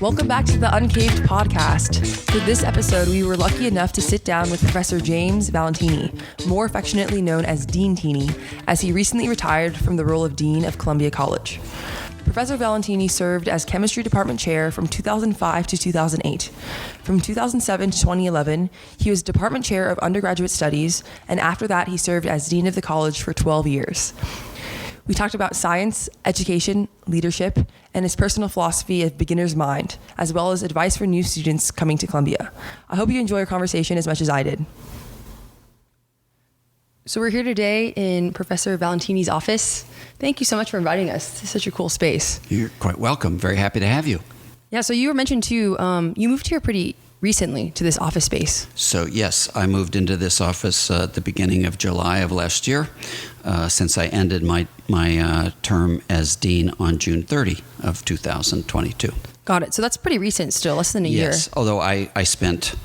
Welcome back to the UNCAVED podcast. For this episode, we were lucky enough to sit down with Professor James Valentini, more affectionately known as Deantini, as he recently retired from the role of Dean of Columbia College. Professor Valentini served as Chemistry Department Chair from 2005 to 2008. From 2007 to 2011, he was Department Chair of Undergraduate Studies, and after that, he served as Dean of the College for 12 years. We talked about science, education, leadership, and his personal philosophy of beginner's mind, as well as advice for new students coming to Columbia. I hope you enjoy our conversation as much as I did. So we're here today in Professor Valentini's office. Thank you so much for inviting us. It's such a cool space. You're quite welcome. Very happy to have you. Yeah, so you were mentioned too, you moved here pretty recently to this office space. So yes, I moved into this office at the beginning of July of last year, since I ended my term as dean on June 30 of 2022. Got it. So that's pretty recent still, less than a year. Yes, although I spent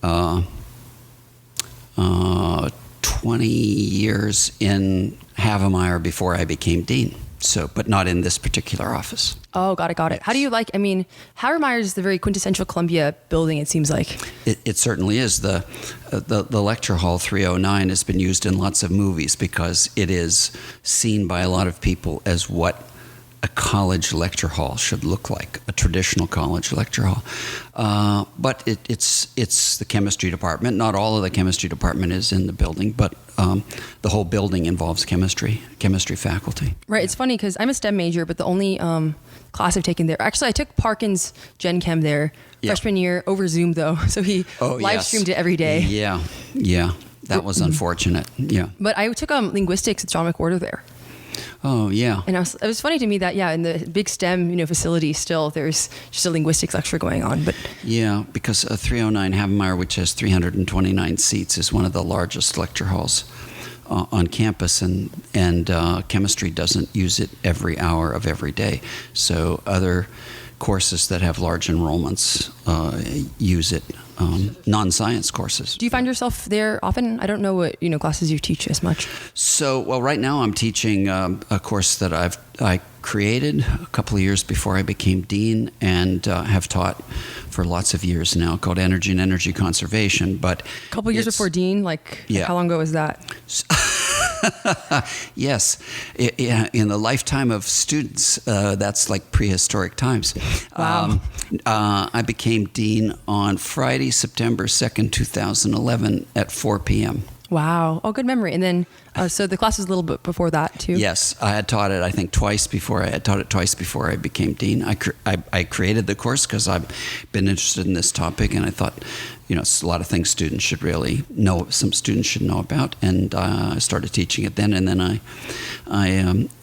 20 years in Havemeyer before I became dean. So, but not in this particular office. Oh, got it. Yes. How do you like, Havemeyer is the very quintessential Columbia building, it seems like. It certainly is. The lecture hall 309 has been used in lots of movies because it is seen by a lot of people as what a college lecture hall should look like, a traditional college lecture hall. But it's the chemistry department. Not all of the chemistry department is in the building, but the whole building involves chemistry faculty. Right. It's funny because I'm a STEM major, but the only class I've taken there, actually I took Parkin's Gen Chem there freshman year over Zoom though. So he live streamed it every day. Yeah. That was unfortunate. Yeah. But I took linguistics at John McWhorter there. Oh, yeah. And it was funny to me that, in the big STEM, facility still, there's just a linguistics lecture going on. But yeah, because 309 Havemeyer, which has 329 seats, is one of the largest lecture halls on campus, and chemistry doesn't use it every hour of every day. So other courses that have large enrollments use it, non-science courses. Do you find yourself there often? I don't know what classes you teach as much. So, well, right now I'm teaching a course that I created a couple of years before I became dean, and have taught for lots of years now, called Energy and Energy Conservation. But a couple of years before dean, how long ago was that? Yes, in the lifetime of students, that's like prehistoric times. Wow. I became dean on Friday, September 2nd, 2011 at 4 p.m. Wow. Oh, good memory. And then, so the class was a little bit before that too? Yes, I had taught it, I think, twice before. I had taught it twice before I became dean. I created the course because I've been interested in this topic, and I thought, it's a lot of things students should really know, some students should know about, and I started teaching it then, and then I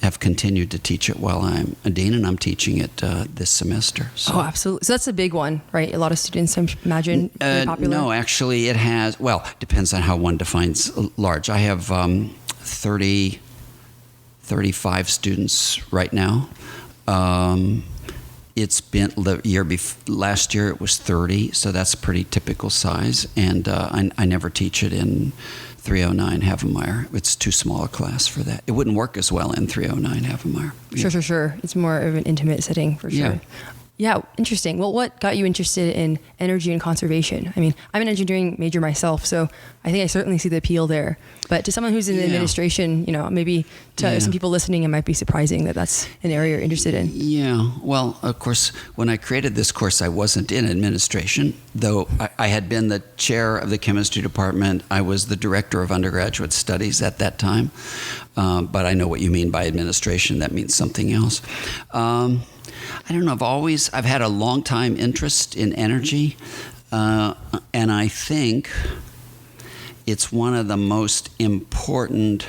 have continued to teach it while I'm a dean, and I'm teaching it this semester. So. Oh, absolutely. So that's a big one, right? A lot of students, I imagine, very popular? No, actually it has, well, depends on how one defines large. I have 35 students right now. It's been last year it was 30, so that's a pretty typical size. And I never teach it in 309 Havemeyer. It's too small a class for that. It wouldn't work as well in 309 Havemeyer. Yeah. Sure. It's more of an intimate setting for sure. Yeah, interesting. Well, what got you interested in energy and conservation? I'm an engineering major myself, so I think I certainly see the appeal there. But to someone who's in the administration, maybe to some people listening, it might be surprising that that's an area you're interested in. Yeah, well, of course, when I created this course, I wasn't in administration, though I had been the chair of the chemistry department. I was the director of undergraduate studies at that time. But I know what you mean by administration. That means something else. I don't know, I've had a long time interest in energy, and I think it's one of the most important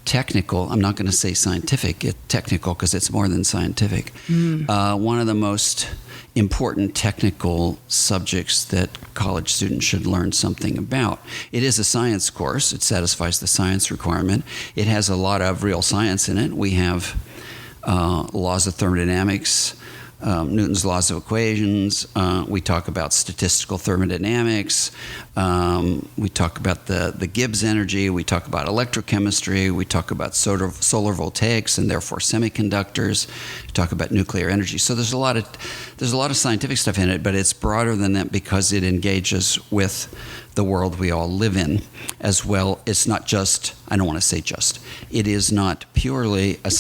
technical, I'm not going to say scientific, technical because it's more than scientific, one of the most important technical subjects that college students should learn something about. It is a science course. It satisfies the science requirement. It has a lot of real science in it. We have laws of thermodynamics, Newton's laws of equations. We talk about statistical thermodynamics. We talk about the Gibbs energy. We talk about electrochemistry. We talk about solar voltaics and therefore semiconductors. We talk about nuclear energy. So there's a lot of scientific stuff in it, but it's broader than that because it engages with the world we all live in as well. It's not just, I don't want to say just, it is not purely a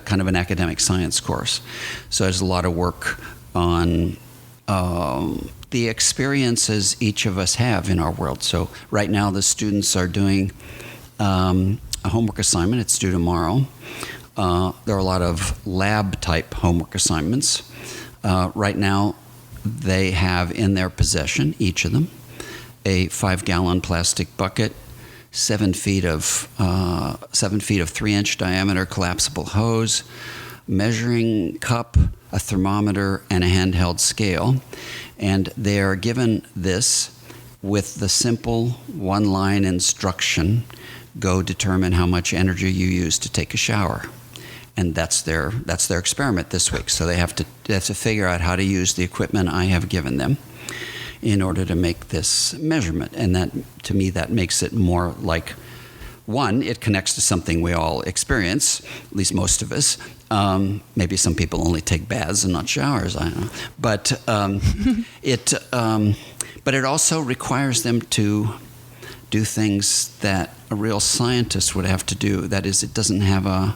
kind of an academic science course. So there's a lot of work on the experiences each of us have in our world. So right now the students are doing a homework assignment. It's due tomorrow. There are a lot of lab type homework assignments. Right now they have in their possession, each of them, a 5-gallon plastic bucket, 7 feet of 3-inch diameter collapsible hose, measuring cup, a thermometer, and a handheld scale. And they are given this with the simple one-line instruction: go determine how much energy you use to take a shower. And that's their experiment this week. So they have to figure out how to use the equipment I have given them in order to make this measurement. And that, to me, that makes it more like, one, it connects to something we all experience, at least most of us. Maybe some people only take baths and not showers, I don't know. But it also requires them to do things that a real scientist would have to do. That is, it doesn't have a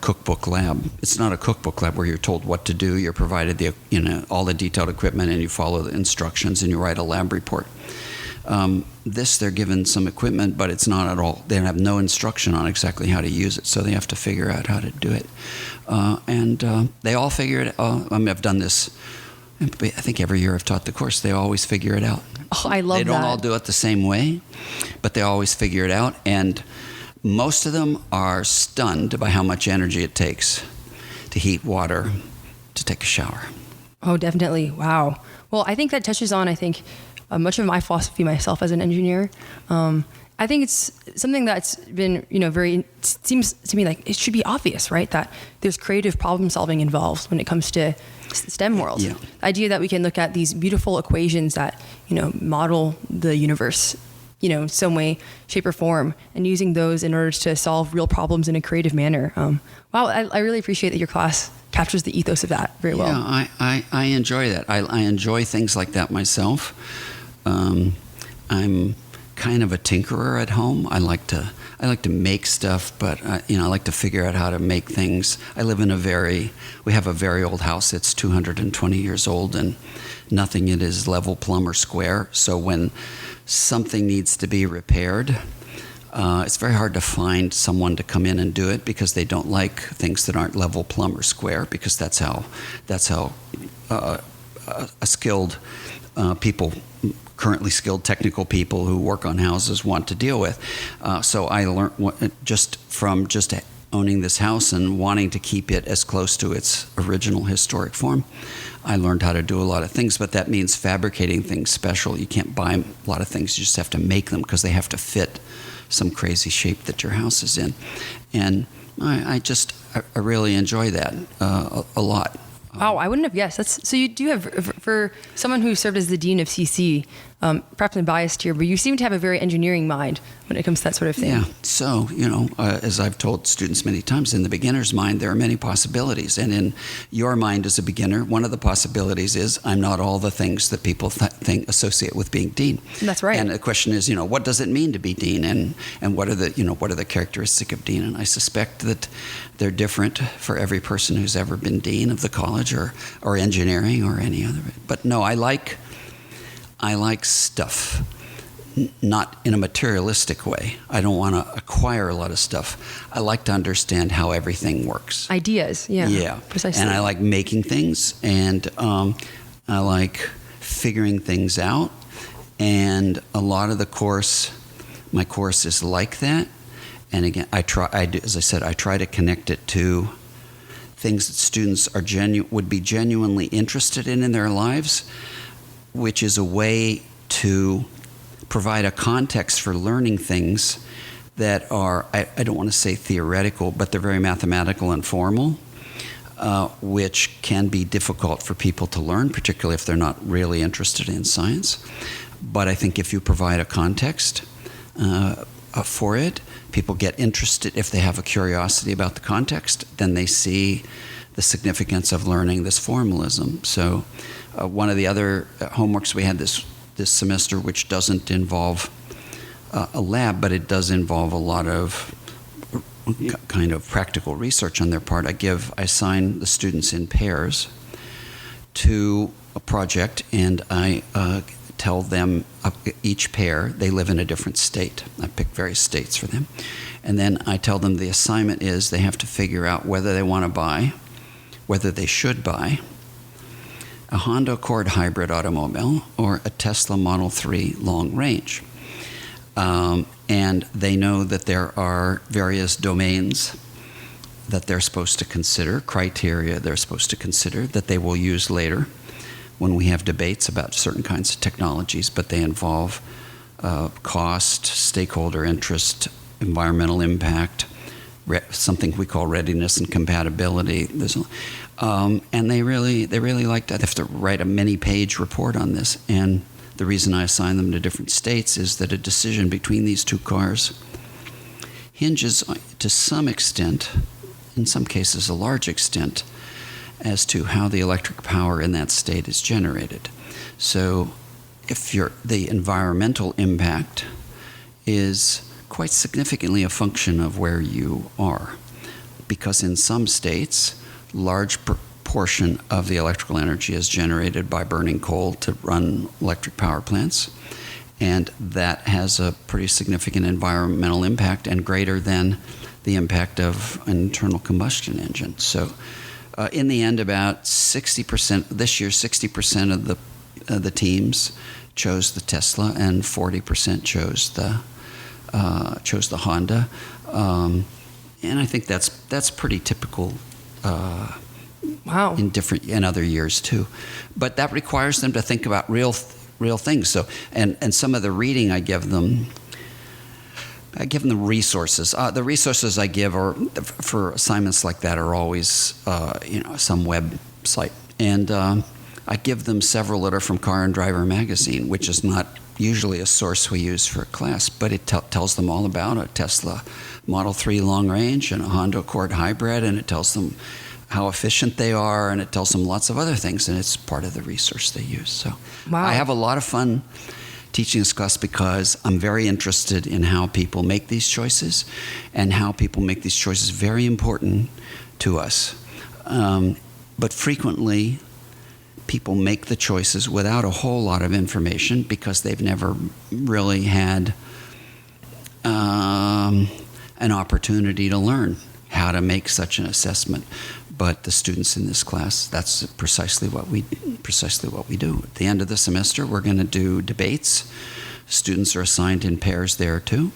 cookbook lab. It's not a cookbook lab where you're told what to do. You're provided all the detailed equipment, and you follow the instructions, and you write a lab report. They're given some equipment, but it's not at all. They have no instruction on exactly how to use it, so they have to figure out how to do it. And they all figure it out. I've done this. I think every year I've taught the course, they always figure it out. Oh, I love that. They don't all do it the same way, but they always figure it out. And most of them are stunned by how much energy it takes to heat water, to take a shower. Oh, definitely. Wow. Well, I think that touches on, much of my philosophy myself as an engineer. I think it's something that's been, seems to me like it should be obvious, right? That there's creative problem solving involved when it comes to STEM world. Yeah. The idea that we can look at these beautiful equations that, model the universe, some way, shape, or form, and using those in order to solve real problems in a creative manner. Wow, I really appreciate that your class captures the ethos of that very well. Yeah, I enjoy that. I enjoy things like that myself. I'm kind of a tinkerer at home. I like to make stuff, but I like to figure out how to make things. I live in we have a very old house. It's 220 years old, and nothing in it is level, plumb, or square. So when something needs to be repaired, it's very hard to find someone to come in and do it because they don't like things that aren't level, plumb, or square, because that's how a skilled people, currently skilled technical people who work on houses want to deal with. So I learned just from owning this house and wanting to keep it as close to its original historic form. I learned how to do a lot of things, but that means fabricating things special. You can't buy a lot of things, you just have to make them because they have to fit some crazy shape that your house is in. And I really enjoy that a lot. Wow, I wouldn't have guessed. So you do have, for someone who served as the dean of CC, perhaps I'm biased here, but you seem to have a very engineering mind when it comes to that sort of thing. Yeah. So, as I've told students many times, in the beginner's mind, there are many possibilities. And in your mind as a beginner, one of the possibilities is I'm not all the things that people associate with being dean. That's right. And the question is, what does it mean to be dean? And what are the characteristics of dean? And I suspect that they're different for every person who's ever been dean of the college or engineering or any other. But no, I like stuff, not in a materialistic way. I don't want to acquire a lot of stuff. I like to understand how everything works. Ideas, yeah. Yeah. Precisely. And I like making things, and I like figuring things out. And a lot of my course is like that. And again, as I said, I try to connect it to things that students would be genuinely interested in their lives, which is a way to provide a context for learning things that are, I don't want to say theoretical, but they're very mathematical and formal. which can be difficult for people to learn, particularly if they're not really interested in science. But I think if you provide a context for it, people get interested. If they have a curiosity about the context, then they see the significance of learning this formalism. So one of the other homeworks we had this semester, which doesn't involve a lab, but it does involve a lot of kind of practical research on their part. I assign the students in pairs to a project, and I tell them each pair, they live in a different state. I pick various states for them. And then I tell them the assignment is they have to figure out whether they should buy a Honda Accord hybrid automobile or a Tesla Model 3 long range. And they know that there are various domains that they're supposed to consider, criteria they're supposed to consider that they will use later when we have debates about certain kinds of technologies, but they involve cost, stakeholder interest, environmental impact, something we call readiness and compatibility. And they really like that. They have to write a many-page report on this. And the reason I assign them to different states is that a decision between these two cars hinges to some extent, in some cases a large extent, as to how the electric power in that state is generated. So if the environmental impact is quite significantly a function of where you are, because in some states, large portion of the electrical energy is generated by burning coal to run electric power plants, and that has a pretty significant environmental impact and greater than the impact of an internal combustion engine. So in the end, about 60%, this year 60% of the teams chose the Tesla and 40% chose the Honda. And I think that's pretty typical Wow. in other years too. But that requires them to think about real things. So and some of the reading I give them the resources. The resources I give for assignments like that are always some website. And I give them several that are from Car and Driver magazine, which is not usually a source we use for a class, but it tells them all about a Tesla Model 3 long range and a Honda Accord hybrid, and it tells them how efficient they are, and it tells them lots of other things, and it's part of the resource they use. So wow. I have a lot of fun teaching this class because I'm very interested in how people make these choices, and how people make these choices very important to us. But frequently, people make the choices without a whole lot of information because they've never really had an opportunity to learn how to make such an assessment. But the students in this class, that's precisely what we do. At the end of the semester, we're going to do debates. Students are assigned in pairs there too.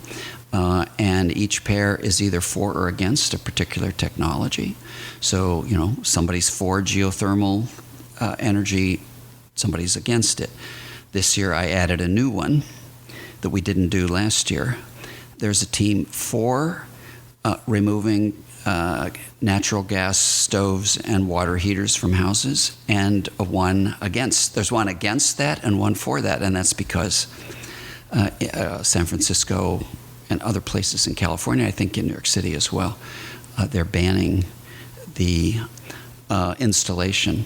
And each pair is either for or against a particular technology. So, somebody's for geothermal energy, somebody's against it. This year I added a new one that we didn't do last year. There's a team for removing natural gas stoves and water heaters from houses, and one against. There's one against that and one for that, and that's because San Francisco and other places in California, I think in New York City as well, they're banning the installation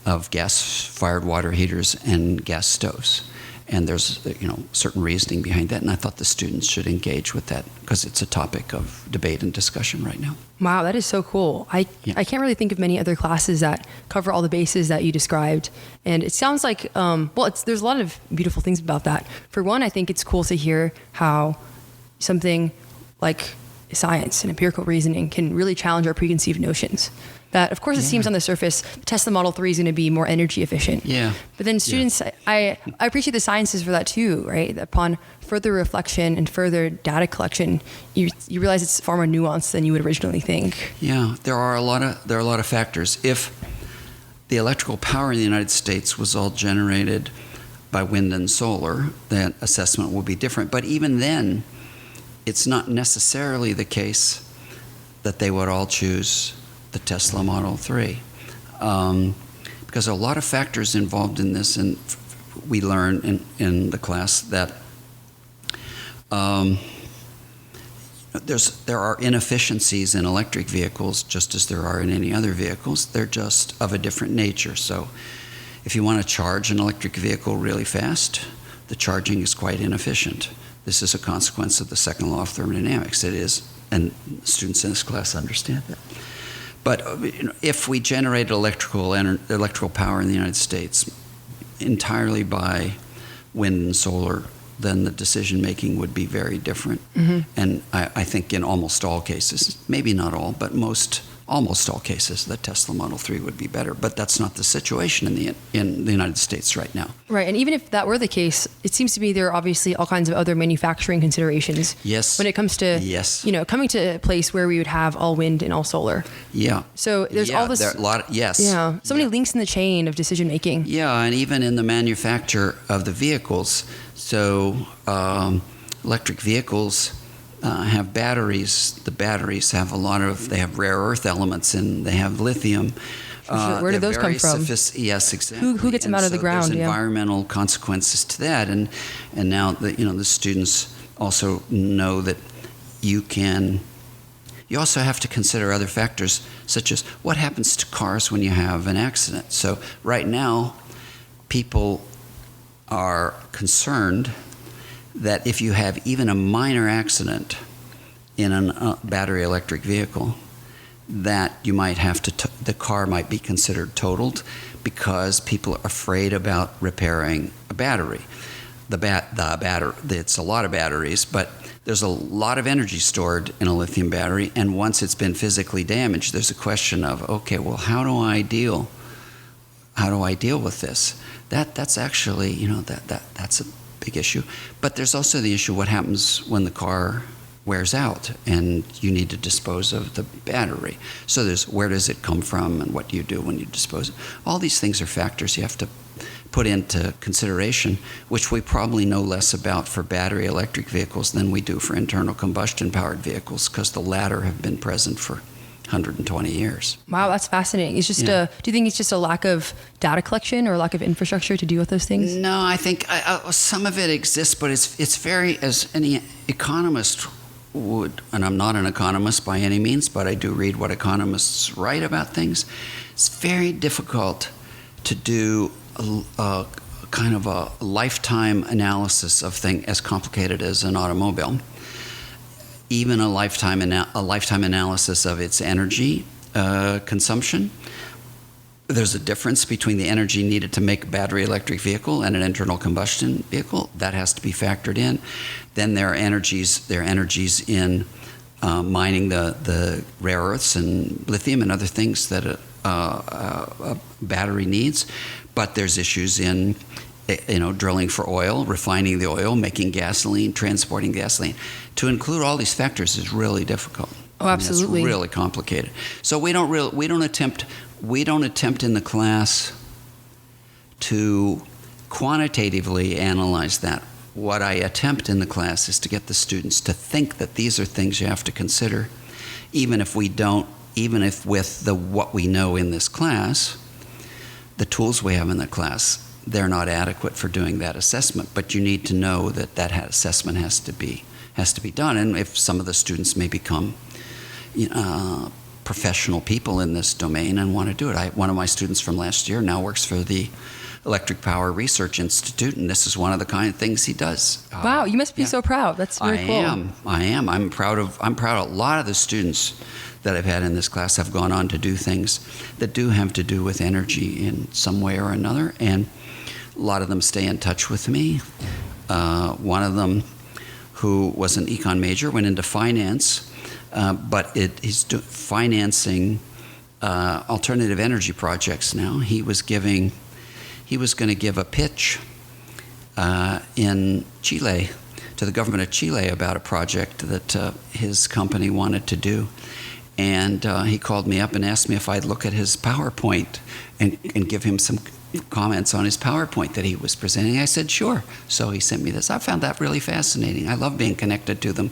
of gas-fired water heaters and gas stoves. And there's certain reasoning behind that, and I thought the students should engage with that because it's a topic of debate and discussion right now. Wow, that is so cool. I can't really think of many other classes that cover all the bases that you described. And it sounds like, there's a lot of beautiful things about that. For one, I think it's cool to hear how something like science and empirical reasoning can really challenge our preconceived notions. That, of course, it seems on the surface, the Tesla Model 3 is going to be more energy efficient. Yeah. But then students, I appreciate the sciences for that too, right? Upon further reflection and further data collection, you realize it's far more nuanced than you would originally think. Yeah, there are a lot of factors. If the electrical power in the United States was all generated by wind and solar, that assessment will be different. But even then, it's not necessarily the case that they would all choose the Tesla Model 3. Because there are a lot of factors involved in this, and we learn in the class that there are inefficiencies in electric vehicles just as there are in any other vehicles. They're just of a different nature. So if you want to charge an electric vehicle really fast, the charging is quite inefficient. This is a consequence of the second law of thermodynamics. It is, and students in this class understand that. But if we generated electrical power in the United States entirely by wind and solar, then the decision-making would be very different. Mm-hmm. And I think in almost all cases, maybe not all, but almost all cases, the Tesla Model 3 would be better. But that's not the situation in the United States right now. Right, and even if that were the case, it seems to me there are obviously all kinds of other manufacturing considerations. Yes. When it comes to, coming to a place where we would have all wind and all solar. Yeah. So there's all this. There are a lot. Yes. Yeah. So many links in the chain of decision making. Yeah, and even in the manufacture of the vehicles. So electric vehicles have batteries. The batteries have they have rare earth elements, and they have lithium. Where do those come from? Yes, exactly. Who gets them out of the ground? There's environmental consequences to that, and now the students also know that you also have to consider other factors, such as what happens to cars when you have an accident. So right now, people are concerned that if you have even a minor accident in a battery electric vehicle, that you might have the car might be considered totaled because people are afraid about repairing a battery. It's a lot of batteries, but there's a lot of energy stored in a lithium battery, and once it's been physically damaged, there's a question of, okay, well, how do I deal with this? That's actually, that's a big issue. But there's also the issue, what happens when the car wears out and you need to dispose of the battery. So there's where does it come from and what do you do when you dispose of it? All these things are factors you have to put into consideration, which we probably know less about for battery electric vehicles than we do for internal combustion powered vehicles, because the latter have been present for 120 years. Wow, that's fascinating. It's just do you think it's just a lack of data collection or lack of infrastructure to deal with those things? No, I think some of it exists, but it's very, as any economist would, and I'm not an economist by any means, but I do read what economists write about things. It's very difficult to do a kind of a lifetime analysis of thing as complicated as an automobile. Even a lifetime analysis of its energy consumption. There's a difference between the energy needed to make a battery electric vehicle and an internal combustion vehicle. That has to be factored in. Then there are energies in mining the rare earths and lithium and other things that a battery needs. But there's issues in drilling for oil, refining the oil, making gasoline, transporting gasoline. To include all these factors is really difficult. Oh, absolutely. It's really complicated. So we don't attempt in the class to quantitatively analyze that. What I attempt in the class is to get the students to think that these are things you have to consider, even if with what we know in this class, the tools we have in the class, they're not adequate for doing that assessment. But you need to know that assessment has to be done. And if some of the students may become professional people in this domain and want to do it. One of my students from last year now works for the Electric Power Research Institute, and this is one of the kind of things he does. Wow, you must be so proud. That's very cool. I am. I'm proud of a lot of the students that I've had in this class have gone on to do things that do have to do with energy in some way or another, and a lot of them stay in touch with me. One of them, who was an econ major, went into finance, but he's financing alternative energy projects now. He was going to give a pitch in Chile to the government of Chile about a project that his company wanted to do. And he called me up and asked me if I'd look at his PowerPoint and give him some comments on his PowerPoint that he was presenting. I said, sure. So he sent me this. I found that really fascinating. I love being connected to them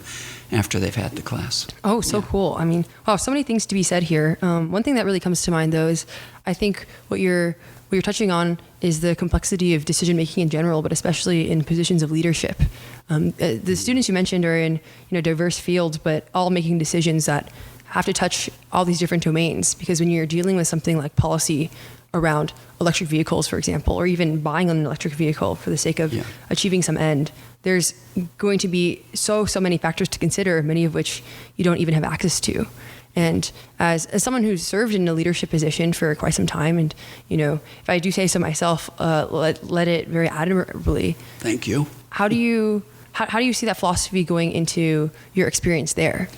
after they've had the class. Oh, so cool. I mean, wow, so many things to be said here. One thing that really comes to mind, though, is I think what you're touching on is the complexity of decision making in general, but especially in positions of leadership. The students you mentioned are in diverse fields, but all making decisions that have to touch all these different domains. Because when you're dealing with something like policy around electric vehicles, for example, or even buying an electric vehicle for the sake of achieving some end, there's going to be so many factors to consider, many of which you don't even have access to. And as someone who's served in a leadership position for quite some time, and if I do say so myself, led it very admirably. Thank you. How do you see that philosophy going into your experience there?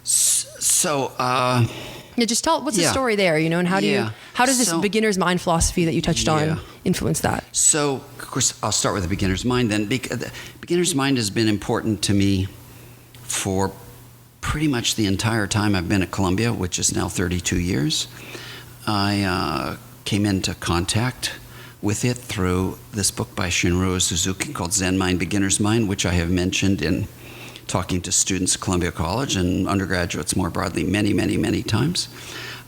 So, just tell what's the story there, and how does this beginner's mind philosophy that you touched on influence that? So, of course, I'll start with the beginner's mind then. The beginner's mind has been important to me for pretty much the entire time I've been at Columbia, which is now 32 years. I came into contact with it through this book by Shunryu Suzuki called Zen Mind, Beginner's Mind, which I have mentioned in talking to students at Columbia College and undergraduates more broadly many times.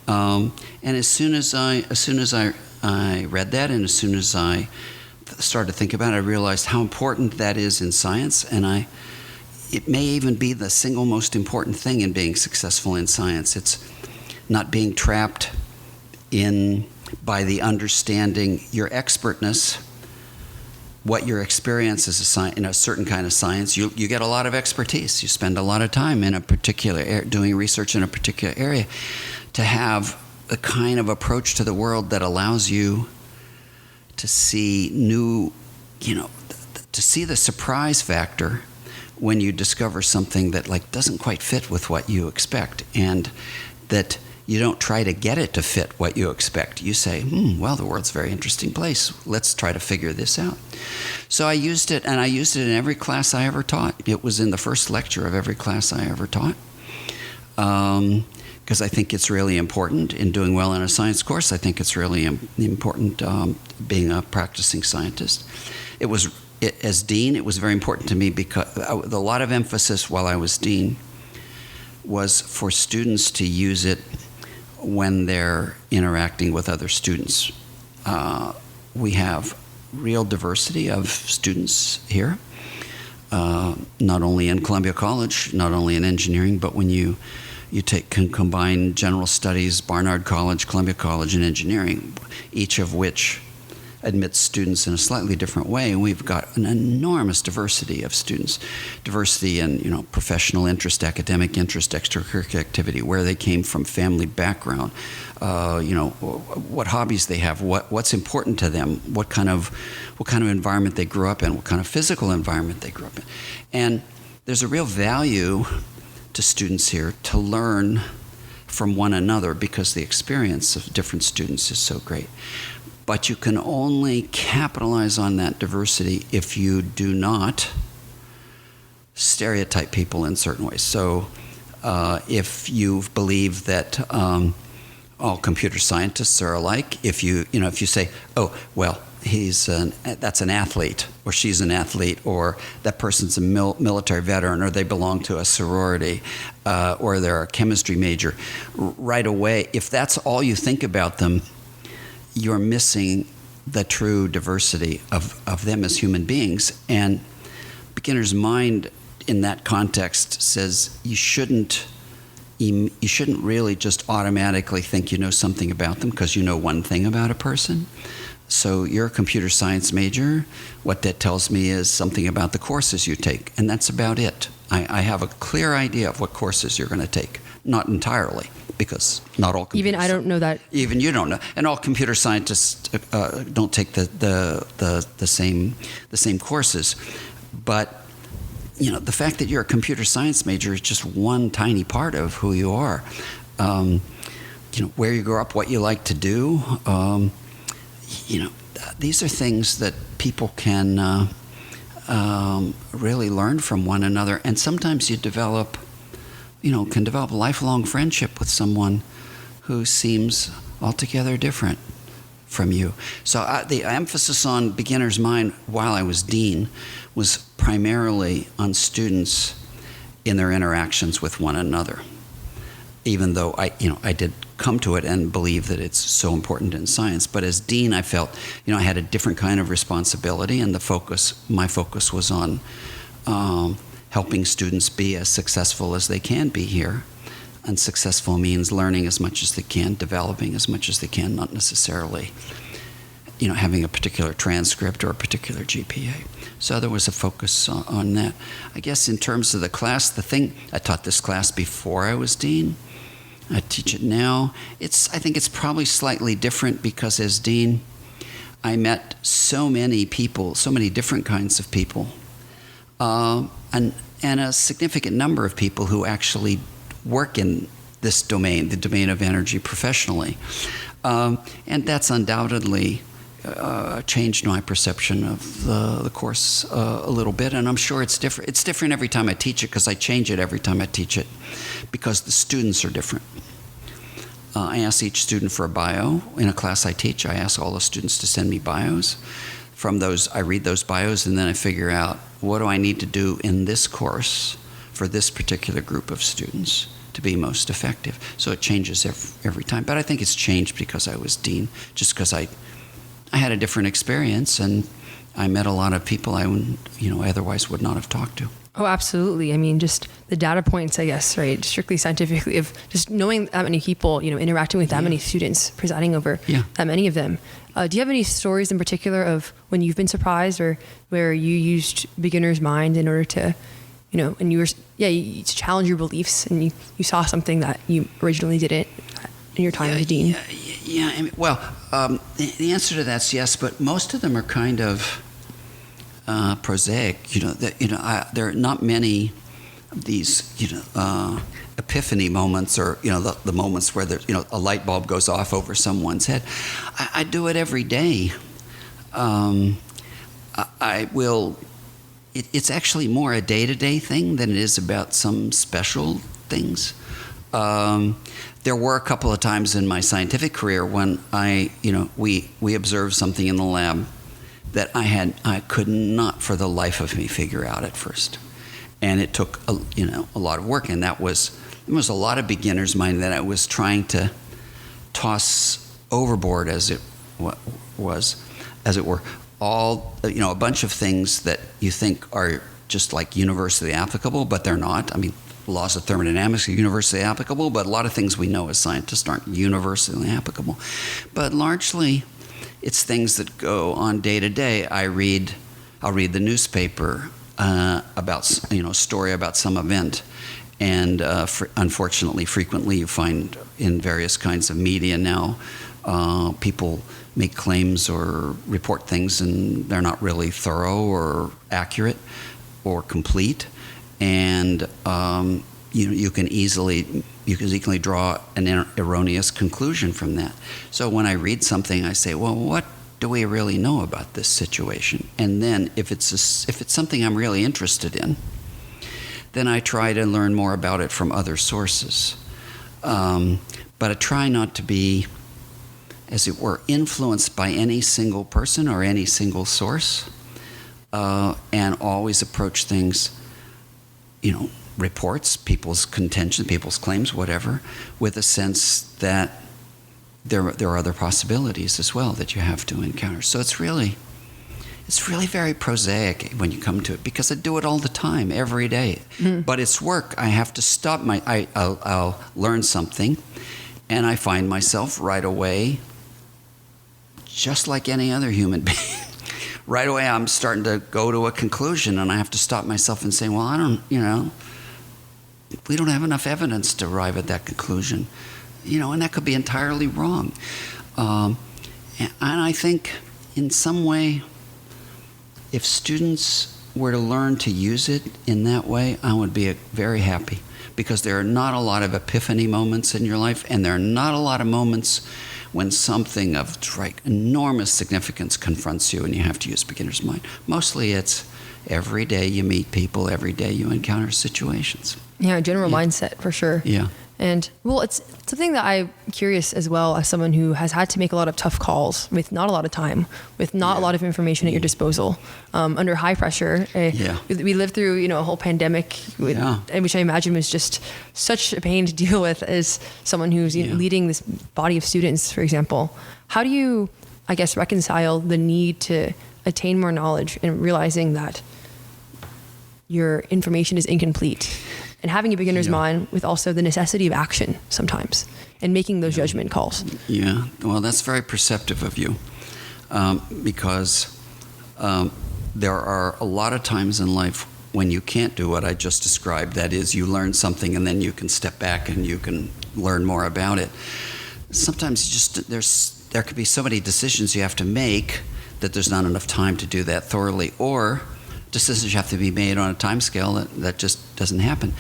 And as soon as I read that, and as soon as I started to think about it, I realized how important that is in science, and it may even be the single most important thing in being successful in science. It's not being trapped by the understanding your expertness, what your experience is in a certain kind of science. You get a lot of expertise. You spend a lot of time in a particular doing research in a particular area. To have a kind of approach to the world that allows you to see to see the surprise factor when you discover something that doesn't quite fit with what you expect, and that you don't try to get it to fit what you expect. You say, well, the world's a very interesting place. Let's try to figure this out. So I used it, and I used it in every class I ever taught. It was in the first lecture of every class I ever taught, because I think it's really important in doing well in a science course. I think it's really important being a practicing scientist. As dean, it was very important to me because a lot of emphasis while I was dean was for students to use it when they're interacting with other students. We have real diversity of students here, not only in Columbia College, not only in engineering, but when you can combine general studies, Barnard College, Columbia College, and engineering, each of which admits students in a slightly different way. And we've got an enormous diversity of students, diversity in professional interest, academic interest, extracurricular activity, where they came from, family background, what hobbies they have, what's important to them, what kind of environment they grew up in, what kind of physical environment they grew up in. And there's a real value to students here to learn from one another because the experience of different students is so great. But you can only capitalize on that diversity if you do not stereotype people in certain ways. So if you believe that all computer scientists are alike, if you say, oh, well, that's an athlete, or she's an athlete, or that person's a military veteran, or they belong to a sorority, or they're a chemistry major, right away, if that's all you think about them, you're missing the true diversity of them as human beings. And beginner's mind in that context says you shouldn't really just automatically think you know something about them because you know one thing about a person. So you're a computer science major. What that tells me is something about the courses you take, and that's about it. I have a clear idea of what courses you're going to take. Not entirely, because not all even I don't know that. Even you don't know, and all computer scientists don't take the same courses. But the fact that you're a computer science major is just one tiny part of who you are. Where you grew up, what you like to do. These are things that people can really learn from one another, and sometimes you can develop a lifelong friendship with someone who seems altogether different from you. So the emphasis on beginner's mind while I was dean was primarily on students in their interactions with one another, even though I did come to it and believe that it's so important in science. But as dean, I felt, I had a different kind of responsibility, and my focus was on helping students be as successful as they can be here. And successful means learning as much as they can, developing as much as they can, not necessarily, having a particular transcript or a particular GPA. So there was a focus on that. I guess in terms of the class, I taught this class before I was dean. I teach it now. I think it's probably slightly different because as dean, I met so many people, so many different kinds of people, and a significant number of people who actually work in this domain, the domain of energy, professionally. And that's undoubtedly changed my perception of the course a little bit, and I'm sure it's different. It's different every time I teach it because I change it every time I teach it because the students are different. I ask each student for a bio. In a class I teach, I ask all the students to send me bios. From those, I read those bios, and then I figure out what do I need to do in this course for this particular group of students to be most effective. So it changes every time. But I think it's changed because I was dean, just because I had a different experience, and I met a lot of people I otherwise would not have talked to. Oh, absolutely. I mean, just the data points, I guess, right? Strictly scientifically, of just knowing that many people, interacting with that many students, presiding over that many of them. Do you have any stories in particular of when you've been surprised or where you used beginner's mind in order to, and you challenge your beliefs and you saw something that you originally didn't in your time as dean? The answer to that's yes, but most of them are kind of prosaic. There are not many of these, epiphany moments or, the moments where there's, a light bulb goes off over someone's head. I do it every day. I will. It's actually more a day-to-day thing than it is about some special things. There were a couple of times in my scientific career when we observed something in the lab that I could not for the life of me figure out at first, and it took a lot of work, and it was a lot of beginner's mind that I was trying to toss overboard, as it were, all a bunch of things that you think are just like universally applicable, but they're not. I mean, laws of thermodynamics are universally applicable, but a lot of things we know as scientists aren't universally applicable. But largely, it's things that go on day to day. I'll read the newspaper about a story about some event, and unfortunately, frequently you find in various kinds of media now, people make claims or report things, and they're not really thorough or accurate or complete, and you can easily draw an erroneous conclusion from that. So when I read something, I say, well, what do we really know about this situation? And then if it's something I'm really interested in, then I try to learn more about it from other sources. But I try not to be, as it were, influenced by any single person or any single source, and always approach things, reports, people's contention, people's claims, whatever, with a sense that there are other possibilities as well that you have to encounter. So it's really very prosaic when you come to it, because I do it all the time, every day. Mm-hmm. But it's work. I have to stop. I'll learn something, and I find myself right away, just like any other human being. Right away, I'm starting to go to a conclusion, and I have to stop myself and say, well, we don't have enough evidence to arrive at that conclusion, and that could be entirely wrong. And I think in some way, if students were to learn to use it in that way, I would be very happy, because there are not a lot of epiphany moments in your life, and there are not a lot of moments when something of enormous significance confronts you and you have to use beginner's mind. Mostly it's every day you meet people, every day you encounter situations. Yeah, general mindset for sure. Yeah. And well, it's something that I'm curious as well, as someone who has had to make a lot of tough calls with not a lot of time, with not a lot of information at your disposal, under high pressure. We lived through, a whole pandemic, which I imagine was just such a pain to deal with as someone who's leading this body of students, for example. How do you, I guess, reconcile the need to attain more knowledge and realizing that your information is incomplete, and having a beginner's mind with also the necessity of action sometimes and making those judgment calls? Yeah, well, that's very perceptive of you, because there are a lot of times in life when you can't do what I just described. That is, you learn something and then you can step back and you can learn more about it. Sometimes there could be so many decisions you have to make that there's not enough time to do that thoroughly, or decisions have to be made on a time scale that just doesn't happen.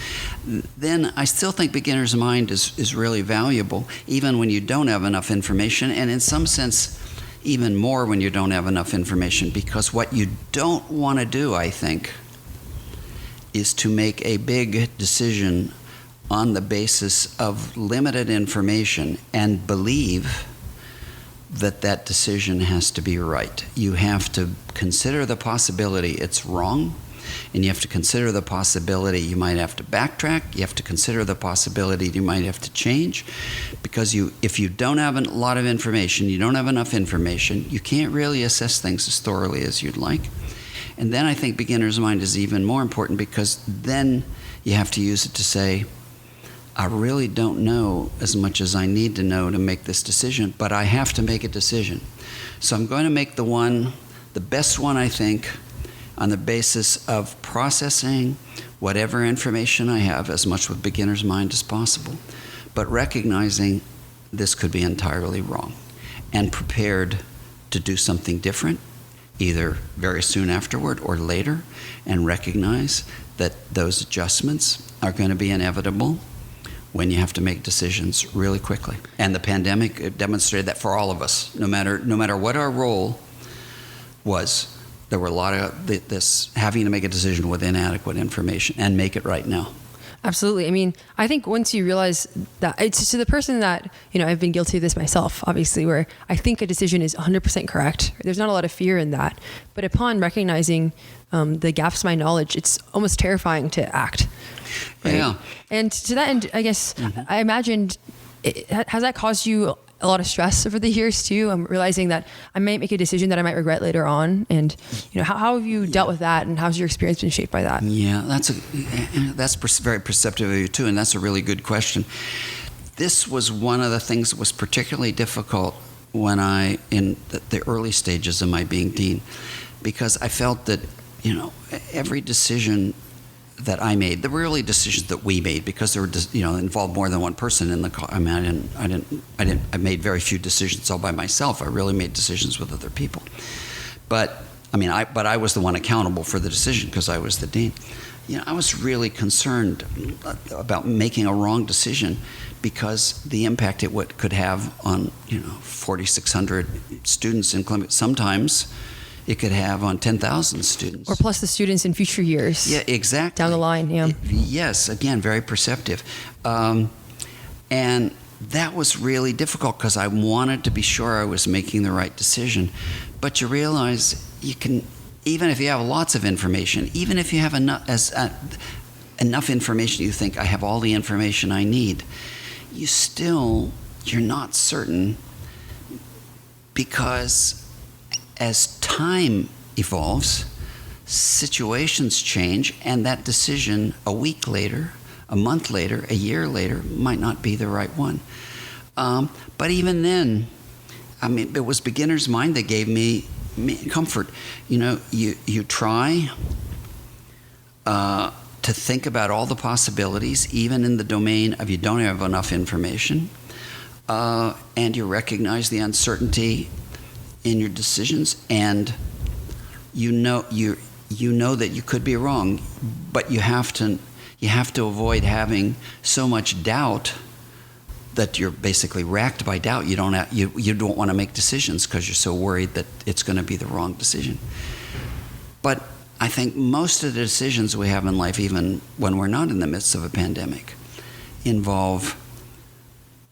Then I still think beginner's mind is really valuable, even when you don't have enough information, and in some sense, even more when you don't have enough information, because what you don't want to do, I think, is to make a big decision on the basis of limited information and believe that decision has to be right. You have to consider the possibility it's wrong, and you have to consider the possibility you might have to backtrack. You have to consider the possibility you might have to change, because if you don't have a lot of information, you don't have enough information, you can't really assess things as thoroughly as you'd like. And then I think beginner's mind is even more important, because then you have to use it to say, I really don't know as much as I need to know to make this decision, but I have to make a decision. So I'm going to make the best one, I think, on the basis of processing whatever information I have as much with beginner's mind as possible, but recognizing this could be entirely wrong, and prepared to do something different, either very soon afterward or later, and recognize that those adjustments are going to be inevitable when you have to make decisions really quickly. And the pandemic demonstrated that for all of us. No matter what our role was, there were a lot of this having to make a decision with inadequate information and make it right now. Absolutely. I mean, I think once you realize that, it's to the person that, I've been guilty of this myself, obviously, where I think a decision is 100% correct. There's not a lot of fear in that. But upon recognizing the gaps in my knowledge, it's almost terrifying to act. Right? Yeah. And to that end, I guess, I imagined, has that caused you a lot of stress over the years too? I'm realizing that I might make a decision that I might regret later on. And, how have you dealt with that, and how's your experience been shaped by that? Yeah, that's very perceptive of you too. And that's a really good question. This was one of the things that was particularly difficult when in the early stages of my being dean, because I felt that, every decision that I made, there were really decisions that we made, because there were, involved more than one person in the. I made very few decisions all by myself. I really made decisions with other people, but I was the one accountable for the decision because I was the dean. I was really concerned about making a wrong decision, because the impact it could have on 4,600 students in Columbia. Sometimes it could have on 10,000 students. Or plus the students in future years. Yeah, exactly. Down the line, yeah. Yes, again, very perceptive. And that was really difficult, because I wanted to be sure I was making the right decision. But you realize you can, even if you have lots of information, even if you have enough information, you think, I have all the information I need, you're not certain, because as time evolves, situations change, and that decision a week later, a month later, a year later might not be the right one. But even then, it was beginner's mind that gave me comfort. You try to think about all the possibilities, even in the domain of you don't have enough information, and you recognize the uncertainty in your decisions, and you know that you could be wrong, but you have to avoid having so much doubt that you're basically racked by doubt. You don't want to make decisions because you're so worried that it's going to be the wrong decision. But I think most of the decisions we have in life, even when we're not in the midst of a pandemic, involve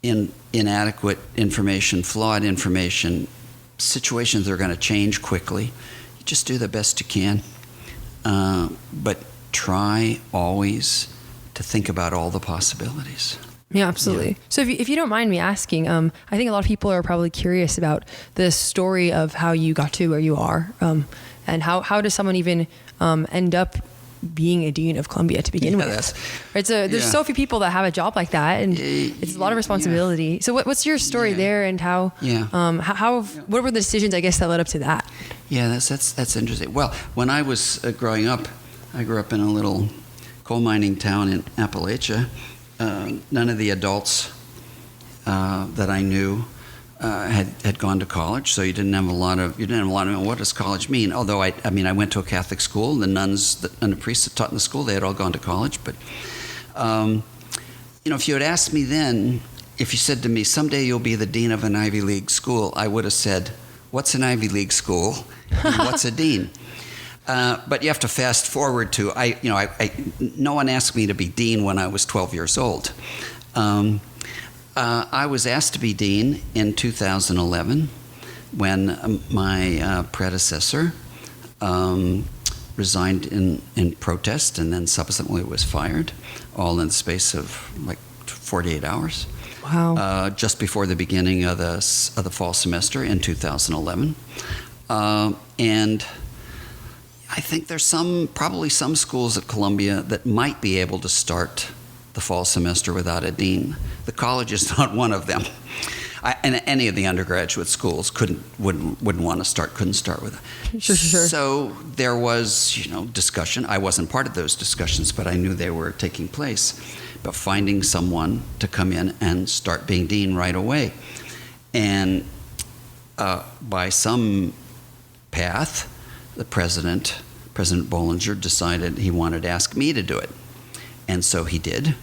inadequate information, flawed information, situations that are going to change quickly. You just do the best you can, but try always to think about all the possibilities. Yeah, absolutely. Yeah. So if you don't mind me asking, I think a lot of people are probably curious about the story of how you got to where you are, and how does someone even end up being a dean of Columbia to begin with? Right. So there's so few people that have a job like that, and it's a lot of responsibility. Yeah. So what's your story there, and how what were the decisions, I guess, that led up to that? Yeah, that's interesting. Well, when I was growing up, I grew up in a little coal mining town in Appalachia. None of the adults that I knew had gone to college, so you didn't have a lot of what does college mean? Although I went to a Catholic school. The nuns and the priests that taught in the school, they had all gone to college. But if you had asked me then, if you said to me, someday you'll be the dean of an Ivy League school, I would have said, what's an Ivy League school and what's a dean? But you have to fast forward to no one asked me to be dean when I was 12 years old. I was asked to be dean in 2011 when my predecessor resigned in protest and then subsequently was fired, all in the space of like 48 hours. Wow! Just before the beginning of the fall semester in 2011, and I think there's probably some schools at Columbia that might be able to start the fall semester without a dean. The college is not one of them. And any of the undergraduate schools couldn't start with it. Sure. So there was, discussion. I wasn't part of those discussions, but I knew they were taking place. But finding someone to come in and start being dean right away. And by some path, the President Bollinger, decided he wanted to ask me to do it. And so he did.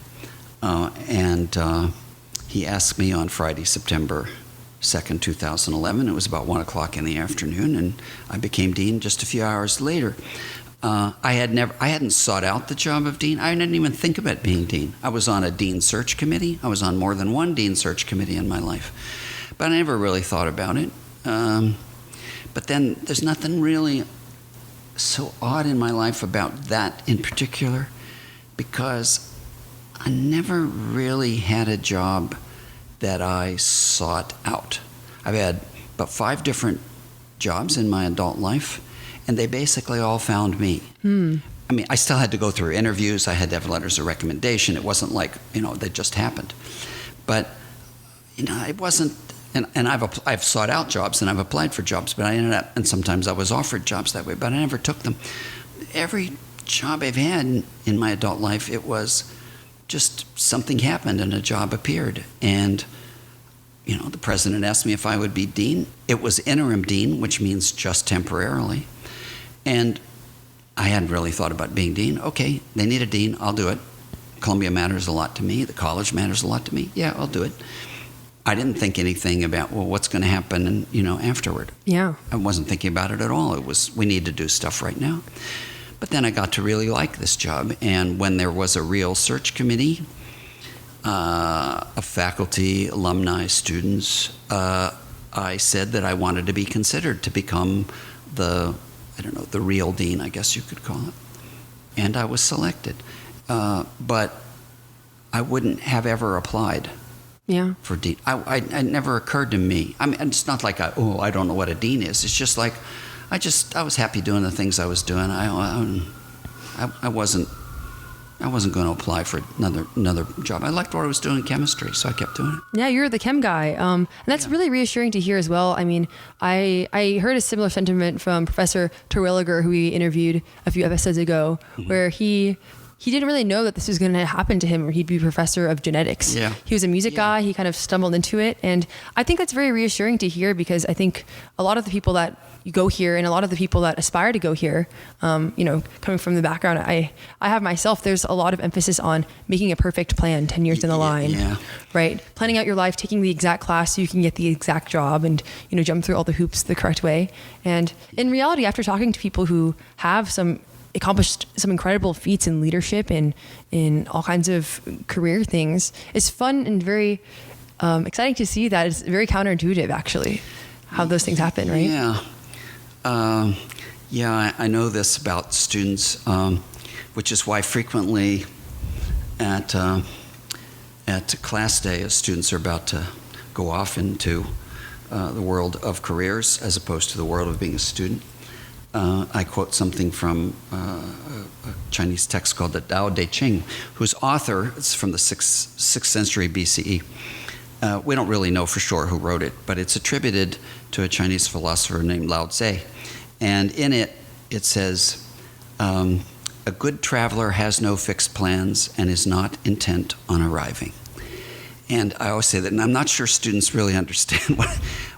And he asked me on Friday, September 2nd, 2011. It was about 1 o'clock in the afternoon, and I became dean just a few hours later. I hadn't sought out the job of dean. I didn't even think about being dean. I was on a dean search committee. I was on more than one dean search committee in my life. But I never really thought about it. But then there's nothing really so odd in my life about that in particular, because I never really had a job that I sought out. I've had about 5 different jobs in my adult life, and they basically all found me. I still had to go through interviews. I had to have letters of recommendation. It wasn't like, they just happened. But, it wasn't, and I've sought out jobs and I've applied for jobs, but I ended up, and sometimes I was offered jobs that way, but I never took them. Every job I've had in my adult life, it was just something happened and a job appeared. And, the president asked me if I would be dean. It was interim dean, which means just temporarily. And I hadn't really thought about being dean. Okay, they need a dean, I'll do it. Columbia matters a lot to me. The college matters a lot to me. Yeah, I'll do it. I didn't think anything about, what's going to happen, afterward. Yeah. I wasn't thinking about it at all. It was, we need to do stuff right now. But then I got to really like this job. And when there was a real search committee of faculty, alumni, students, I said that I wanted to be considered to become the real dean, I guess you could call it. And I was selected. But I wouldn't have ever applied for dean. It never occurred to me. It's not like I don't know what a dean is. It's just like, I was happy doing the things I was doing. I wasn't going to apply for another job. I liked what I was doing in chemistry, so I kept doing it. Yeah, you're the chem guy, and that's really reassuring to hear as well. I heard a similar sentiment from Professor Terwilliger, who we interviewed a few episodes ago, where he didn't really know that this was going to happen to him, or he'd be professor of genetics. Yeah. He was a music guy. He kind of stumbled into it. And I think that's very reassuring to hear, because I think a lot of the people that go here and a lot of the people that aspire to go here, coming from the background I have myself, there's a lot of emphasis on making a perfect plan 10 years down the line, right? Planning out your life, taking the exact class so you can get the exact job and, jump through all the hoops the correct way. And in reality, after talking to people who have accomplished some incredible feats in leadership and in all kinds of career things, it's fun and very exciting to see that. It's very counterintuitive, actually, how those things happen, right? Yeah. I know this about students, which is why frequently at class day, as students are about to go off into the world of careers as opposed to the world of being a student, I quote something from a Chinese text called the Tao Te Ching, whose author is from the 6th century BCE. We don't really know for sure who wrote it, but it's attributed to a Chinese philosopher named Lao Tse. And in it, it says, a good traveler has no fixed plans and is not intent on arriving. And I always say that, and I'm not sure students really understand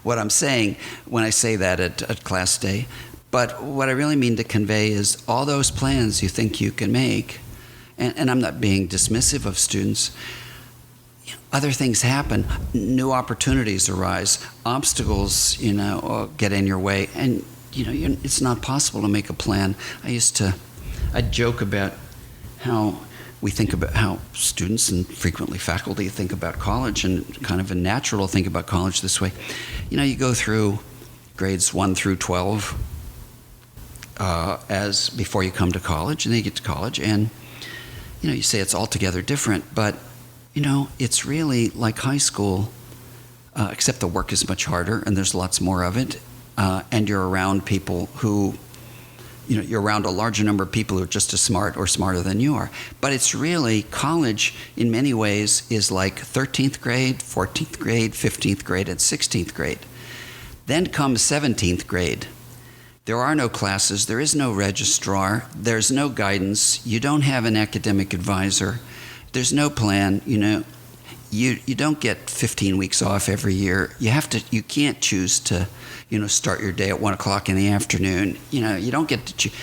what I'm saying when I say that at class day. But what I really mean to convey is all those plans you think you can make, and I'm not being dismissive of students, other things happen, new opportunities arise, obstacles, get in your way, and it's not possible to make a plan. I joke about how we think about how students and frequently faculty think about college, and kind of a natural to think about college this way. You go through grades 1 through 12 as before you come to college, and then you get to college, and you say it's altogether different, but it's really like high school, except the work is much harder and there's lots more of it, and you're around people who, you're around a larger number of people who are just as smart or smarter than you are. But it's really, college in many ways is like 13th grade, 14th grade, 15th grade, and 16th grade. Then comes 17th grade. There are no classes, there is no registrar, there's no guidance, you don't have an academic advisor, there's no plan, you don't get 15 weeks off every year. You can't choose to, start your day at 1 o'clock in the afternoon. You don't get to choose.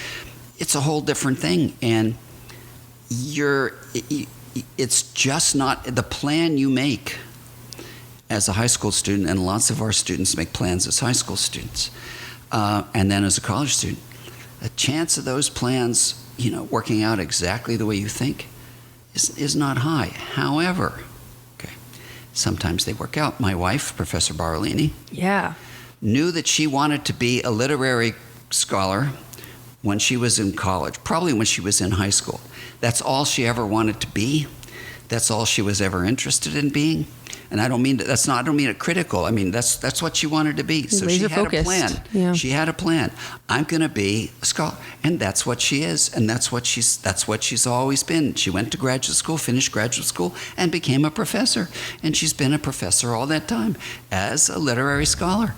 It's a whole different thing, and it's just not the plan you make as a high school student, and lots of our students make plans as high school students. And then as a college student, the chance of those plans, working out exactly the way you think is not high. However, sometimes they work out. My wife, Professor Valentini, knew that she wanted to be a literary scholar when she was in college, probably when she was in high school. That's all she ever wanted to be. That's all she was ever interested in being. And I don't mean it critical. I mean, that's what she wanted to be. So she had a plan. Yeah. She had a plan. I'm going to be a scholar, and that's what she is, and that's what she's always been. She went to graduate school, finished graduate school, and became a professor. And she's been a professor all that time as a literary scholar.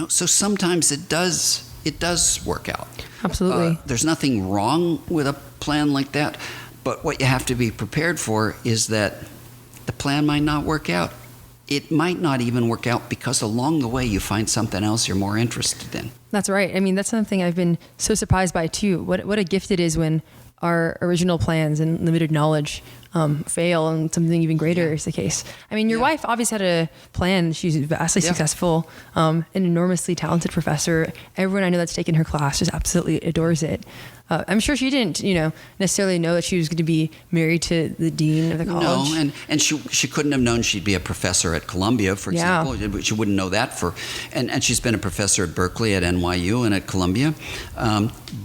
So sometimes it does work out. Absolutely. There's nothing wrong with a plan like that, but what you have to be prepared for is that the plan might not work out. It might not even work out because along the way you find something else you're more interested in. That's right. I mean, that's something I've been so surprised by too. What a gift it is when our original plans and limited knowledge fail and something even greater is the case. I mean, your wife obviously had a plan. She's vastly successful, an enormously talented professor. Everyone I know that's taken her class just absolutely adores it. I'm sure she didn't, necessarily know that she was going to be married to the dean of the college. No, and she couldn't have known she'd be a professor at Columbia, for example. She wouldn't know that and she's been a professor at Berkeley, at NYU, and at Columbia.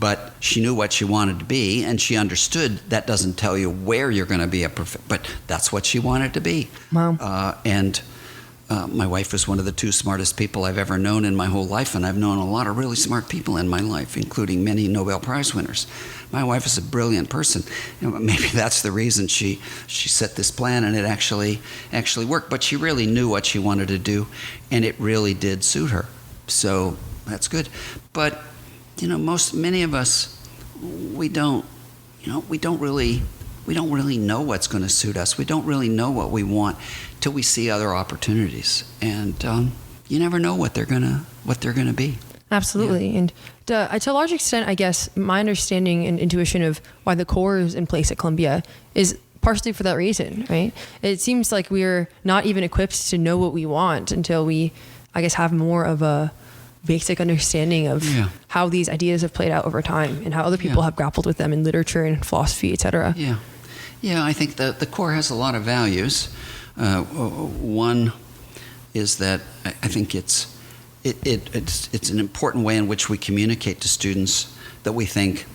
But she knew what she wanted to be, and she understood that doesn't tell you where you're going to be a professor, but that's what she wanted to be. Wow. My wife was one of the 2 smartest people I've ever known in my whole life, and I've known a lot of really smart people in my life, including many Nobel Prize winners. My wife is a brilliant person. Maybe that's the reason she set this plan, and it actually worked. But she really knew what she wanted to do, and it really did suit her. So that's good. But many of us, we don't really know what's going to suit us. We don't really know what we want till we see other opportunities, and you never know what they're gonna be. Absolutely. Yeah. And to a large extent, I guess my understanding and intuition of why the core is in place at Columbia is partially for that reason, right? It seems like we're not even equipped to know what we want until we, I guess, have more of a basic understanding of how these ideas have played out over time and how other people have grappled with them in literature and philosophy, et cetera. Yeah, I think the core has a lot of values. One is that I think it's an important way in which we communicate to students that we think,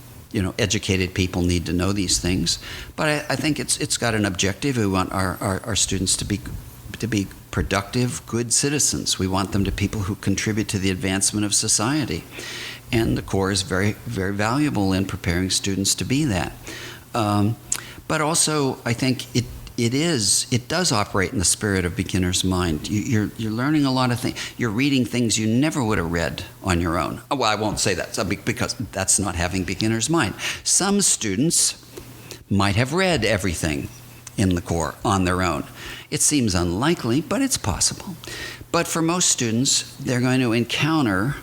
educated people need to know these things. But I think it's got an objective. We want our students to be productive, good citizens. We want them to be people who contribute to the advancement of society. And the Corps is very, very valuable in preparing students to be that. But also, I think it does operate in the spirit of beginner's mind. You're learning a lot of things. You're reading things you never would have read on your own. Well, I won't say that because that's not having beginner's mind. Some students might have read everything in the Corps on their own. It seems unlikely, but it's possible. But for most students, they're going to encounter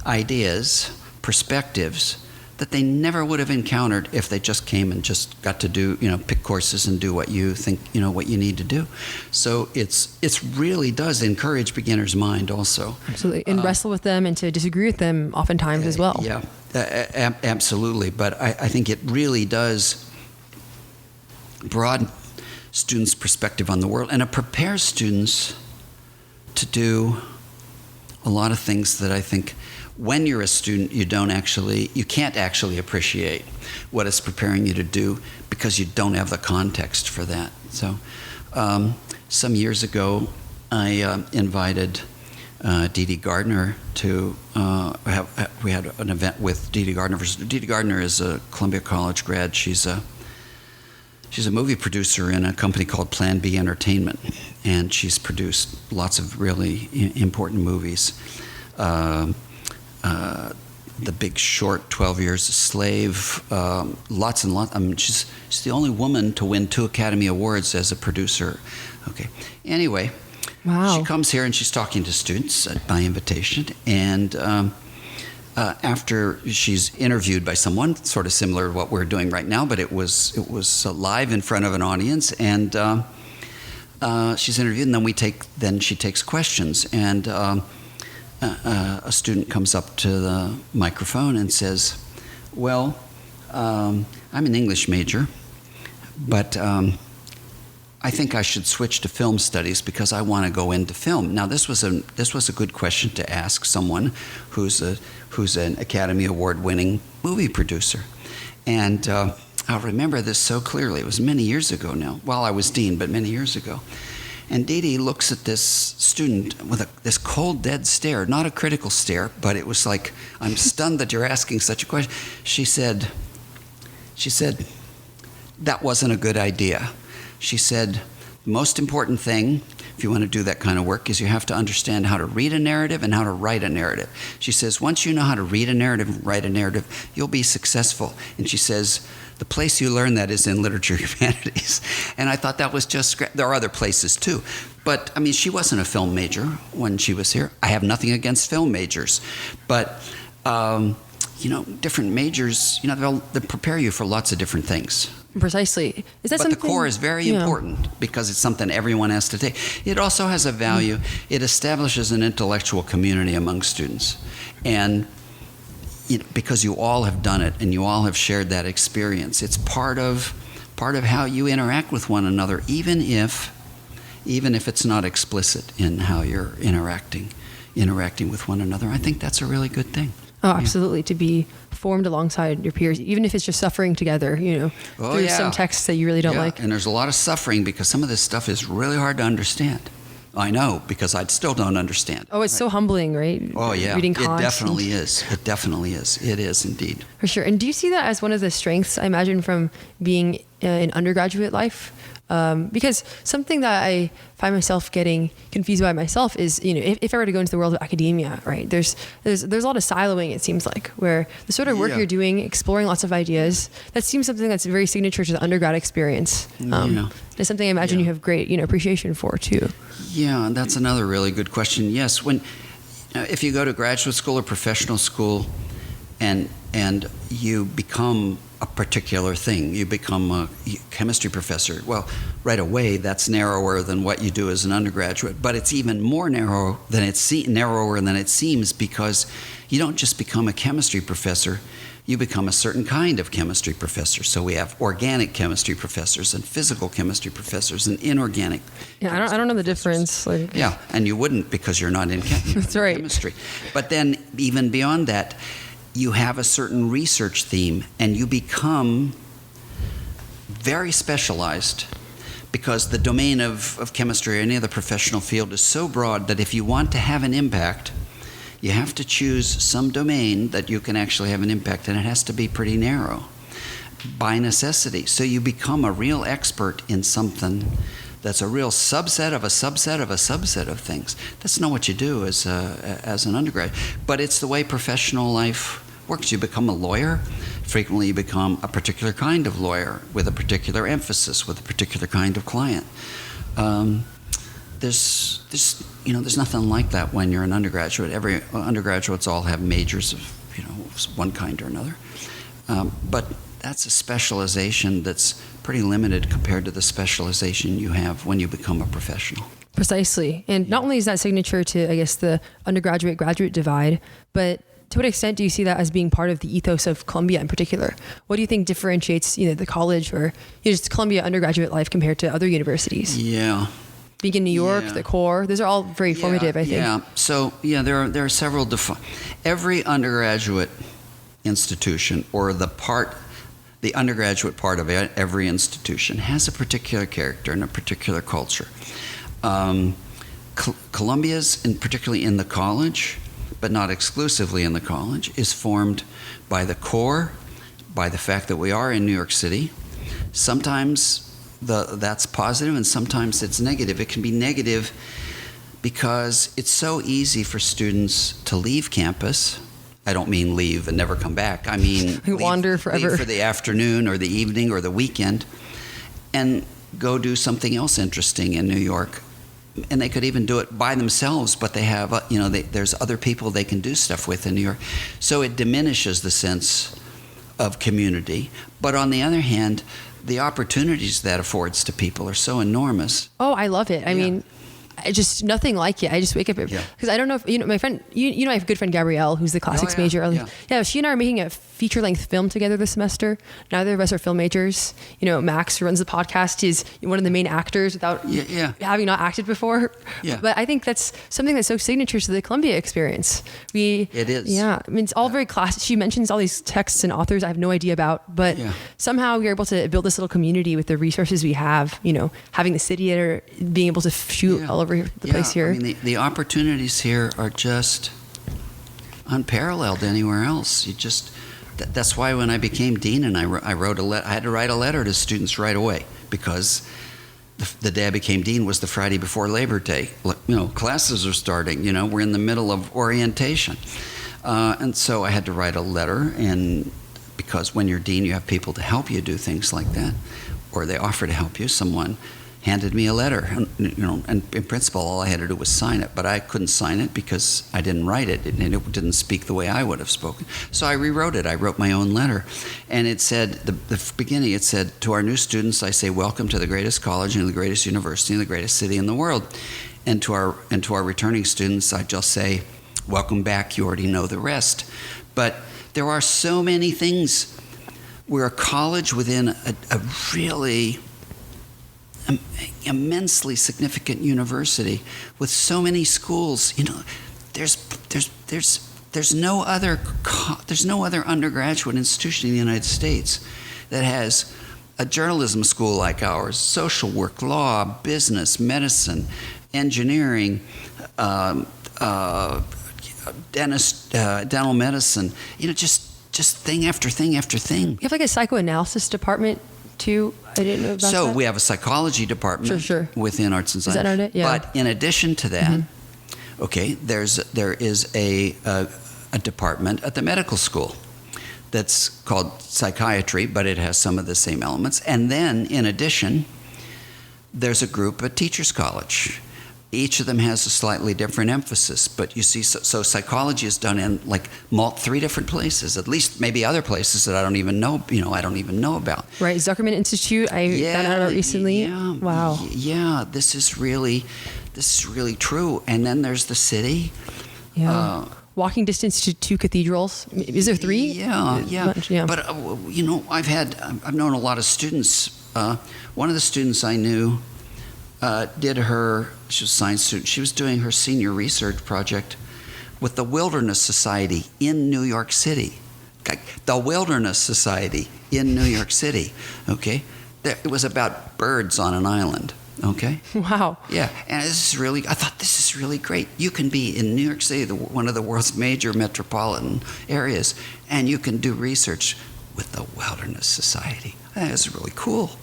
ideas, perspectives that they never would have encountered if they just came and just got to do, pick courses and do what you think, what you need to do. So it's really does encourage beginner's mind also. Absolutely, and wrestle with them and to disagree with them oftentimes as well. Yeah, absolutely. But I think it really does broaden students' perspective on the world, and it prepares students to do a lot of things that I think when you're a student you can't actually appreciate what it's preparing you to do because you don't have the context for that. So some years ago I invited Dee Dee Gardner to we had an event with Dee Dee Gardner. Dee Dee Gardner is a Columbia College grad. She's a movie producer in a company called Plan B Entertainment, and she's produced lots of really important movies. The Big Short, 12 Years a Slave, lots and lots. I mean, she's the only woman to win 2 Academy Awards as a producer. Okay. Anyway, wow. She comes here and she's talking to students by invitation, and after she's interviewed by someone, sort of similar to what we're doing right now, but it was live in front of an audience, and she's interviewed, and then she takes questions, and a student comes up to the microphone and says, "Well, I'm an English major, but I think I should switch to film studies because I want to go into film." Now, this was a good question to ask someone who's an Academy Award-winning movie producer, and I remember this so clearly. It was many years ago now. Well, I was dean, but many years ago. And Dee Dee looks at this student with this cold, dead stare, not a critical stare, but it was like, "I'm stunned that you're asking such a question." She said, "That wasn't a good idea." She said, "The most important thing, if you want to do that kind of work, is you have to understand how to read a narrative and how to write a narrative." She says, "Once you know how to read a narrative and write a narrative, you'll be successful." And she says, "The place you learn that is in literature humanities." And I thought that was just great. There are other places too. But, I mean, she wasn't a film major when she was here. I have nothing against film majors. But, different majors, they prepare you for lots of different things. Precisely. Is that but something? The Corps is very important because it's something everyone has to take. It also has a value. It establishes an intellectual community among students. And because you all have done it and you all have shared that experience, it's part of how you interact with one another, even if it's not explicit in how you're interacting with one another. I think that's a really good thing. Oh, absolutely. Yeah. To be formed alongside your peers, even if it's just suffering together, through some texts that you really don't like. And there's a lot of suffering because some of this stuff is really hard to understand. I know, because I still don't understand. Oh, it's so humbling, right? Oh, yeah. Reading It definitely is. It definitely is. It is indeed. For sure. And do you see that as one of the strengths, I imagine, from being in undergraduate life? Because something that I find myself getting confused by myself is, if I were to go into the world of academia, right, there's a lot of siloing, it seems like, where the sort of work you're doing, exploring lots of ideas, that seems something that's very signature to the undergrad experience. It's something I imagine you have great, appreciation for too. Yeah, that's another really good question. Yes, if you go to graduate school or professional school and you become a particular thing. You become a chemistry professor. Well, right away, that's narrower than what you do as an undergraduate. But it's even more narrower than it seems, because you don't just become a chemistry professor. You become a certain kind of chemistry professor. So we have organic chemistry professors and physical chemistry professors and inorganic. Yeah, I don't know the difference. Yeah, and you wouldn't, because you're not in That's right. chemistry. But then even beyond that, you have a certain research theme, and you become very specialized, because the domain of chemistry or any other professional field is so broad that if you want to have an impact, you have to choose some domain that you can actually have an impact, and it has to be pretty narrow by necessity. So you become a real expert in something that's a real subset of a subset of a subset of things. That's not what you do as an undergrad, but it's the way professional life works. You become a lawyer. Frequently you become a particular kind of lawyer with a particular emphasis, with a particular kind of client. There's nothing like that when you're an undergraduate. Every undergraduates all have majors of one kind or another, but that's a specialization that's pretty limited compared to the specialization you have when you become a professional. Precisely. And not only is that signature to, I guess, the undergraduate-graduate divide, but to what extent do you see that as being part of the ethos of Columbia in particular? What do you think differentiates the college or just Columbia undergraduate life compared to other universities? Yeah. Being in New York, the core, those are all very formative, I think. Yeah. So, there are several. Every undergraduate institution, or the undergraduate part of every institution, has a particular character and a particular culture. Columbia's, particularly in the college, but not exclusively in the college, is formed by the core, by the fact that we are in New York City. Sometimes that's positive, and sometimes it's negative. It can be negative because it's so easy for students to leave campus. I don't mean leave and never come back. I mean wander forever. Leave for the afternoon or the evening or the weekend and go do something else interesting in New York. And they could even do it by themselves, but they have, there's other people they can do stuff with in New York. So it diminishes the sense of community. But on the other hand, the opportunities that affords to people are so enormous. Oh, I love it. I mean, just nothing like it. I just wake up because I don't know if my friend, I have a good friend Gabrielle, who's the classics major. Yeah, she and I are making a feature-length film together this semester. Neither of us are film majors. Max, who runs the podcast, is one of the main actors without having not acted before. Yeah. But I think that's something that's so signature to the Columbia experience. It is. Yeah. I mean, it's all very classic. She mentions all these texts and authors I have no idea about, but somehow we are able to build this little community with the resources we have, having the city editor, being able to shoot all over the place here. I mean, the opportunities here are just unparalleled anywhere else. That's why when I became dean and I had to write a letter to students right away, because the day I became dean was the Friday before Labor Day. Classes are starting. We're in the middle of orientation, and so I had to write a letter. And because when you're dean, you have people to help you do things like that, or they offer to help you. Someone handed me a letter, and in principle, all I had to do was sign it, but I couldn't sign it because I didn't write it, and it didn't speak the way I would have spoken. So I rewrote it. I wrote my own letter, and it said, the beginning, it said, "To our new students, I say welcome to the greatest college and the greatest university and the greatest city in the world. And to our returning students, I just say, welcome back, you already know the rest." But there are so many things. We're a college within a really immensely significant university with so many schools. There's no other undergraduate institution in the United States that has a journalism school like ours, social work, law, business, medicine, engineering, dental medicine. Just thing after thing after thing. You have like a psychoanalysis department too. I didn't know about that. So we have a psychology department within arts and science. Is that it? Yeah. But in addition to that, there is a department at the medical school that's called psychiatry, but it has some of the same elements. And then in addition, there's a group at Teachers College. each of them has a slightly different emphasis. But you see, so psychology is done in like 3 different places, at least maybe other places that I don't even know. I don't even know about. Right, Zuckerman Institute. I found out about recently. Yeah, wow. Yeah, this is really true. And then there's the city. Yeah. Walking distance to 2 cathedrals. Is there 3? Yeah. But I've known a lot of students. One of the students I knew she was a science student. She was doing her senior research project with the Wilderness Society in New York City. The Wilderness Society in New York City. Okay, it was about birds on an island. Okay. Wow. Yeah, and I thought this is really great. You can be in New York City, one of the world's major metropolitan areas, and you can do research with the Wilderness Society. That's really cool,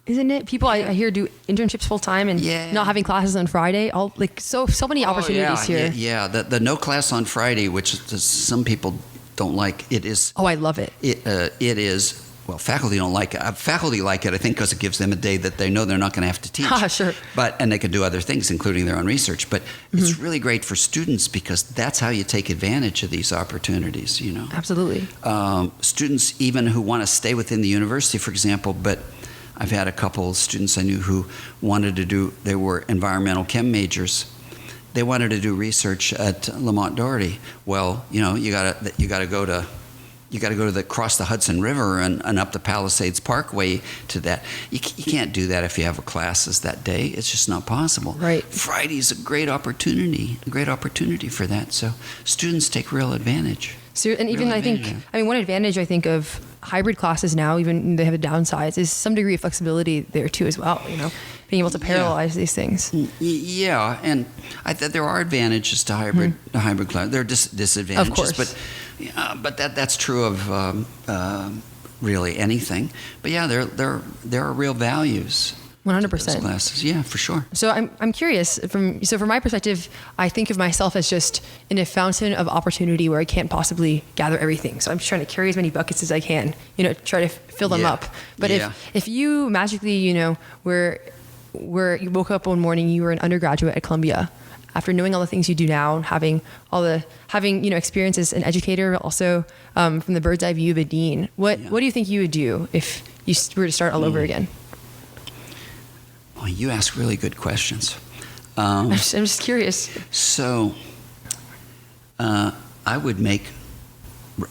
Isn't it? People I hear do internships full time and not having classes on Friday. All like so many opportunities here. Yeah. The no class on Friday, which some people don't like. It is. Oh, I love it. It is. Well, faculty don't like it. Faculty like it, I think, because it gives them a day that they know they're not going to have to teach. Sure. And they can do other things, including their own research. But it's really great for students because that's how you take advantage of these opportunities, Absolutely. Students even who want to stay within the university, for example, but I've had a couple of students I knew who they were environmental chem majors. They wanted to do research at Lamont Doherty. Well, you got to go to cross the Hudson River and up the Palisades Parkway to that. You can't do that if you have classes that day. It's just not possible. Right. Friday's a great opportunity for that. So students take real advantage. So, and even one advantage I think of hybrid classes now, even they have the downsides, is some degree of flexibility there too as well. Being able to parallelize these things. Yeah, and there are advantages to hybrid class. There are disadvantages, of course. But that's true of really anything. But yeah, there are real values. 100%. Classes, yeah, for sure. So I'm curious. From my perspective, I think of myself as just in a fountain of opportunity where I can't possibly gather everything. So I'm just trying to carry as many buckets as I can. Try to fill them up. But if you magically, where you woke up one morning, you were an undergraduate at Columbia, after knowing all the things you do now, and having experience as an educator, but also from the bird's eye view of a dean, what do you think you would do if you were to start all over again? Well, you ask really good questions. I'm just curious. So, I would make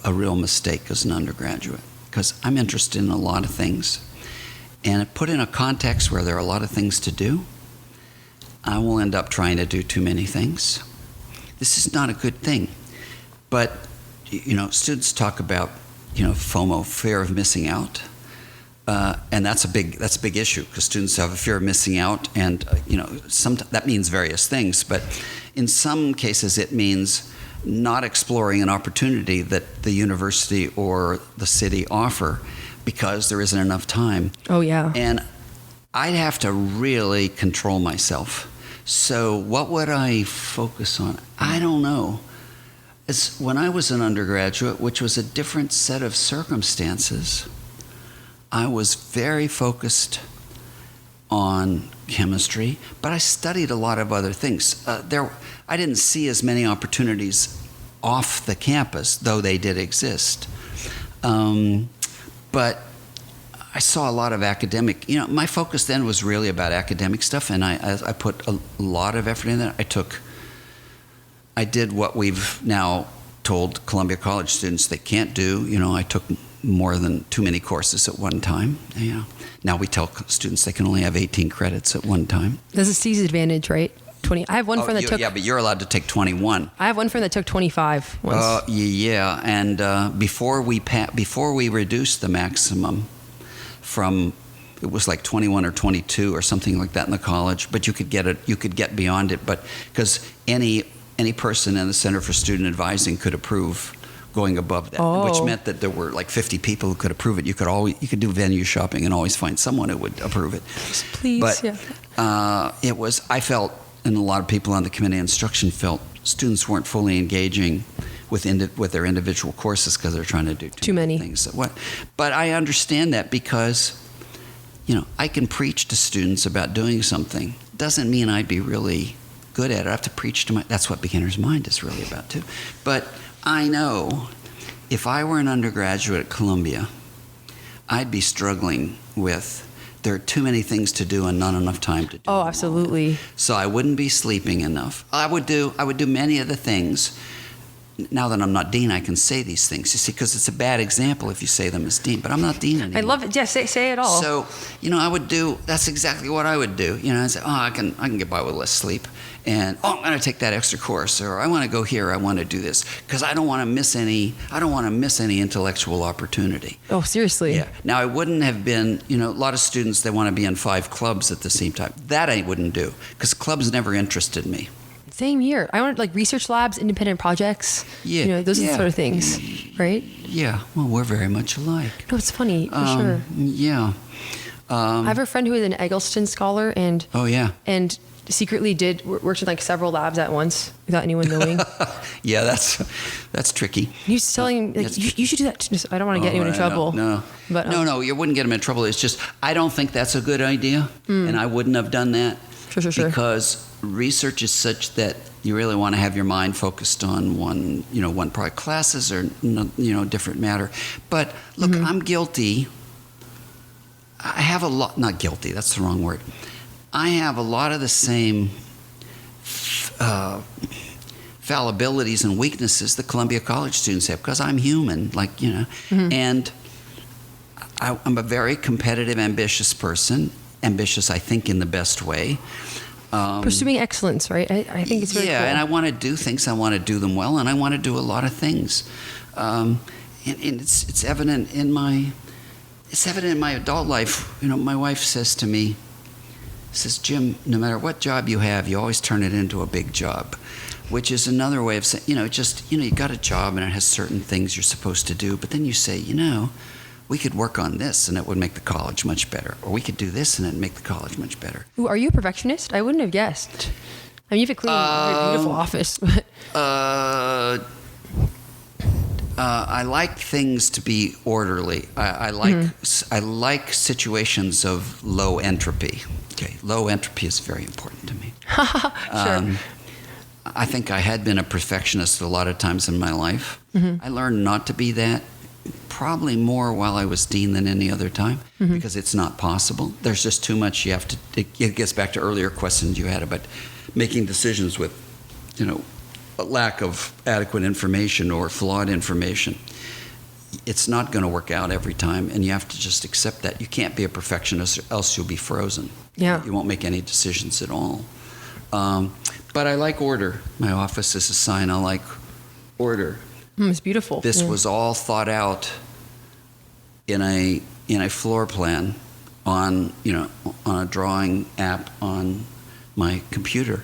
a real mistake as an undergraduate because I'm interested in a lot of things, and put in a context where there are a lot of things to do, I will end up trying to do too many things. This is not a good thing. But, students talk about, FOMO, fear of missing out. And that's a big issue because students have a fear of missing out. And, that means various things. But in some cases, it means not exploring an opportunity that the university or the city offer because there isn't enough time. Oh, yeah. And I'd have to really control myself. So what would I focus on? I don't know. It's when I was an undergraduate, which was a different set of circumstances, I was very focused on chemistry, but I studied a lot of other things. I didn't see as many opportunities off the campus, though they did exist. But I saw a lot of academic, my focus then was really about academic stuff, and I put a lot of effort in that. I did what we've now told Columbia College students they can't do. I took more than too many courses at one time. Now we tell students they can only have 18 credits at one time. There's a C's advantage, right? 20. I have one friend that took. Yeah, but you're allowed to take 21. I have one friend that took 25 once. Yeah, and before we reduced the maximum from, it was like 21 or 22 or something like that in the college, but you could get beyond it, but because any person in the Center for Student Advising could approve going above that, which meant that there were like 50 people who could approve it. You could do venue shopping and always find someone who would approve it. Please, but yeah. I felt, and a lot of people on the committee of instruction felt, students weren't fully engaging with their individual courses because they're trying to do too many things. But I understand that because, I can preach to students about doing something. Doesn't mean I'd be really good at it. I have to preach to that's what beginner's mind is really about too. But I know if I were an undergraduate at Columbia, I'd be struggling with, there are too many things to do and not enough time to do. Oh, absolutely. So I wouldn't be sleeping enough. I would do many of the things. Now that I'm not dean, I can say these things. You see, because it's a bad example if you say them as dean, but I'm not dean anymore. I love it. Yeah, say it all. So, that's exactly what I would do. I say, I can get by with less sleep. And, I'm going to take that extra course, or I want to go here, I want to do this. Because I don't want to miss any intellectual opportunity. Oh, seriously? Yeah. Now, I wouldn't have been, a lot of students, they want to be in 5 clubs at the same time. That I wouldn't do, because clubs never interested me. Same here. I want research labs, independent projects. Yeah. Those are the sort of things, right? Yeah. Well, we're very much alike. No, it's funny, for sure. Yeah. I have a friend who is an Eggleston scholar and and secretly worked in several labs at once without anyone knowing. Yeah, that's tricky. He was telling me, you should do that. I don't want to get anyone in trouble. No. But, no, you wouldn't get him in trouble. It's just, I don't think that's a good idea, and I wouldn't have done that. Sure. Because research is such that you really want to have your mind focused on one product, classes or different matter. But look, I'm guilty. I have a lot, not guilty, that's the wrong word. I have a lot of the same fallibilities and weaknesses that Columbia College students have, because I'm human, and I'm a very competitive, ambitious person. Ambitious, I think, in the best way. Pursuing excellence, right? I think it's very cool. And I want to do things. I want to do them well, and I want to do a lot of things. And it's evident in my adult life. My wife says to me, Jim, no matter what job you have, you always turn it into a big job, which is another way of saying, you got a job and it has certain things you're supposed to do, but then you say, we could work on this and it would make the college much better. Or we could do this and it'd make the college much better. Ooh, are you a perfectionist? I wouldn't have guessed. I mean, you have a clean, very beautiful office. I like things to be orderly. I like situations of low entropy. Okay, low entropy is very important to me. Sure. I think I had been a perfectionist a lot of times in my life. I learned not to be that. Probably more while I was dean than any other time, because it's not possible. There's just too much you have to. It gets back to earlier questions you had about making decisions with, a lack of adequate information or flawed information. It's not going to work out every time, and you have to just accept that. You can't be a perfectionist, or else you'll be frozen. Yeah. You won't make any decisions at all. But I like order. My office is a sign. I like order. It's beautiful. This was all thought out in a floor plan on a drawing app on my computer.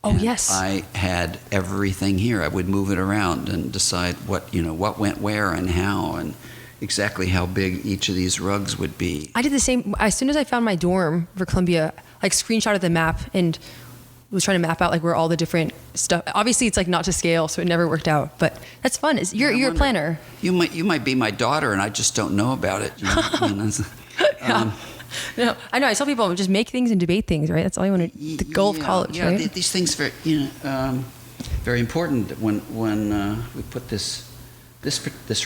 Oh, and yes. I had everything here. I would move it around and decide what went where and how, and exactly how big each of these rugs would be. I did the same. As soon as I found my dorm for Columbia, screenshotted the map and was trying to map out where all the different stuff. Obviously, it's not to scale, so it never worked out. But that's fun. You're a planner. You might be my daughter, and I just don't know about it. Yeah. No, I know. I tell people just make things and debate things, right? That's all you want to. The goal of college, right? Yeah, these things very important. When we put this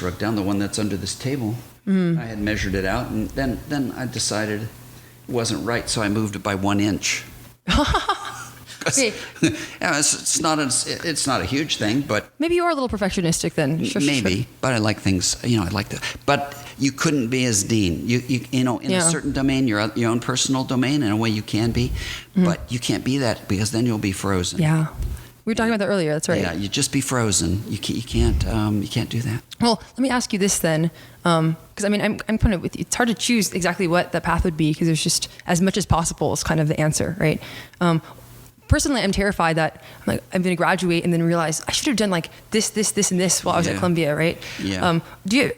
rug down, the one that's under this table, I had measured it out, and then I decided it wasn't right, so I moved it by 1 inch. Okay. Yeah, it's not a huge thing, but maybe you are a little perfectionistic then. Sure. But I like things. I like that. But you couldn't be as dean. In a certain domain, your own personal domain, in a way you can be, but you can't be that, because then you'll be frozen. Yeah, we were talking about that earlier. That's right. Yeah, you just be frozen. You can't do that. Well, let me ask you this then, because I'm kind of with you. It's hard to choose exactly what the path would be, because there's just as much as possible is kind of the answer, right? Personally, I'm terrified that I'm going to graduate and then realize I should have done this, and this while I was at Columbia, right? Yeah.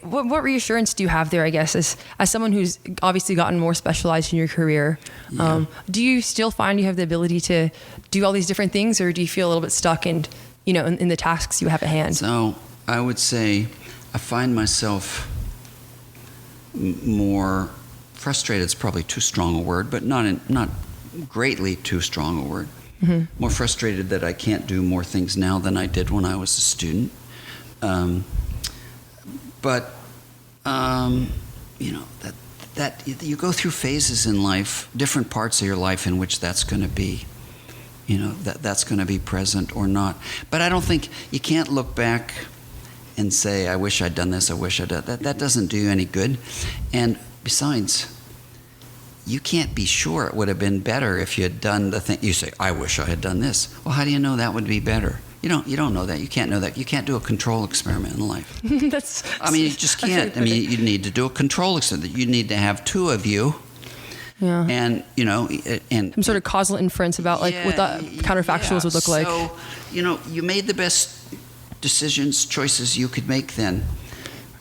What reassurance do you have there, I guess, as someone who's obviously gotten more specialized in your career? Yeah. Do you still find you have the ability to do all these different things, or do you feel a little bit stuck in the tasks you have at hand? So I would say I find myself more frustrated. It's probably too strong a word, but not greatly too strong a word. more frustrated that I can't do more things now than I did when I was a student. But you know, that you go through phases in life, different parts of your life in which that's going to be, you know, that's going to be present or not. But I don't think you can't look back and say, I wish I'd done this, I wish I'd done that. That doesn't do you any good. And besides, you can't be sure it would have been better if you had done the thing. You say, I wish I had done this. Well, how do you know that would be better? You don't know that. You can't know that. You can't do a control experiment in life. I mean, you just can't. I mean, you need to do a control experiment. You need to have two of you. Yeah. And, you know, and some sort of causal inference about like what the counterfactuals would look like. So, you know, you made the best choices you could make then.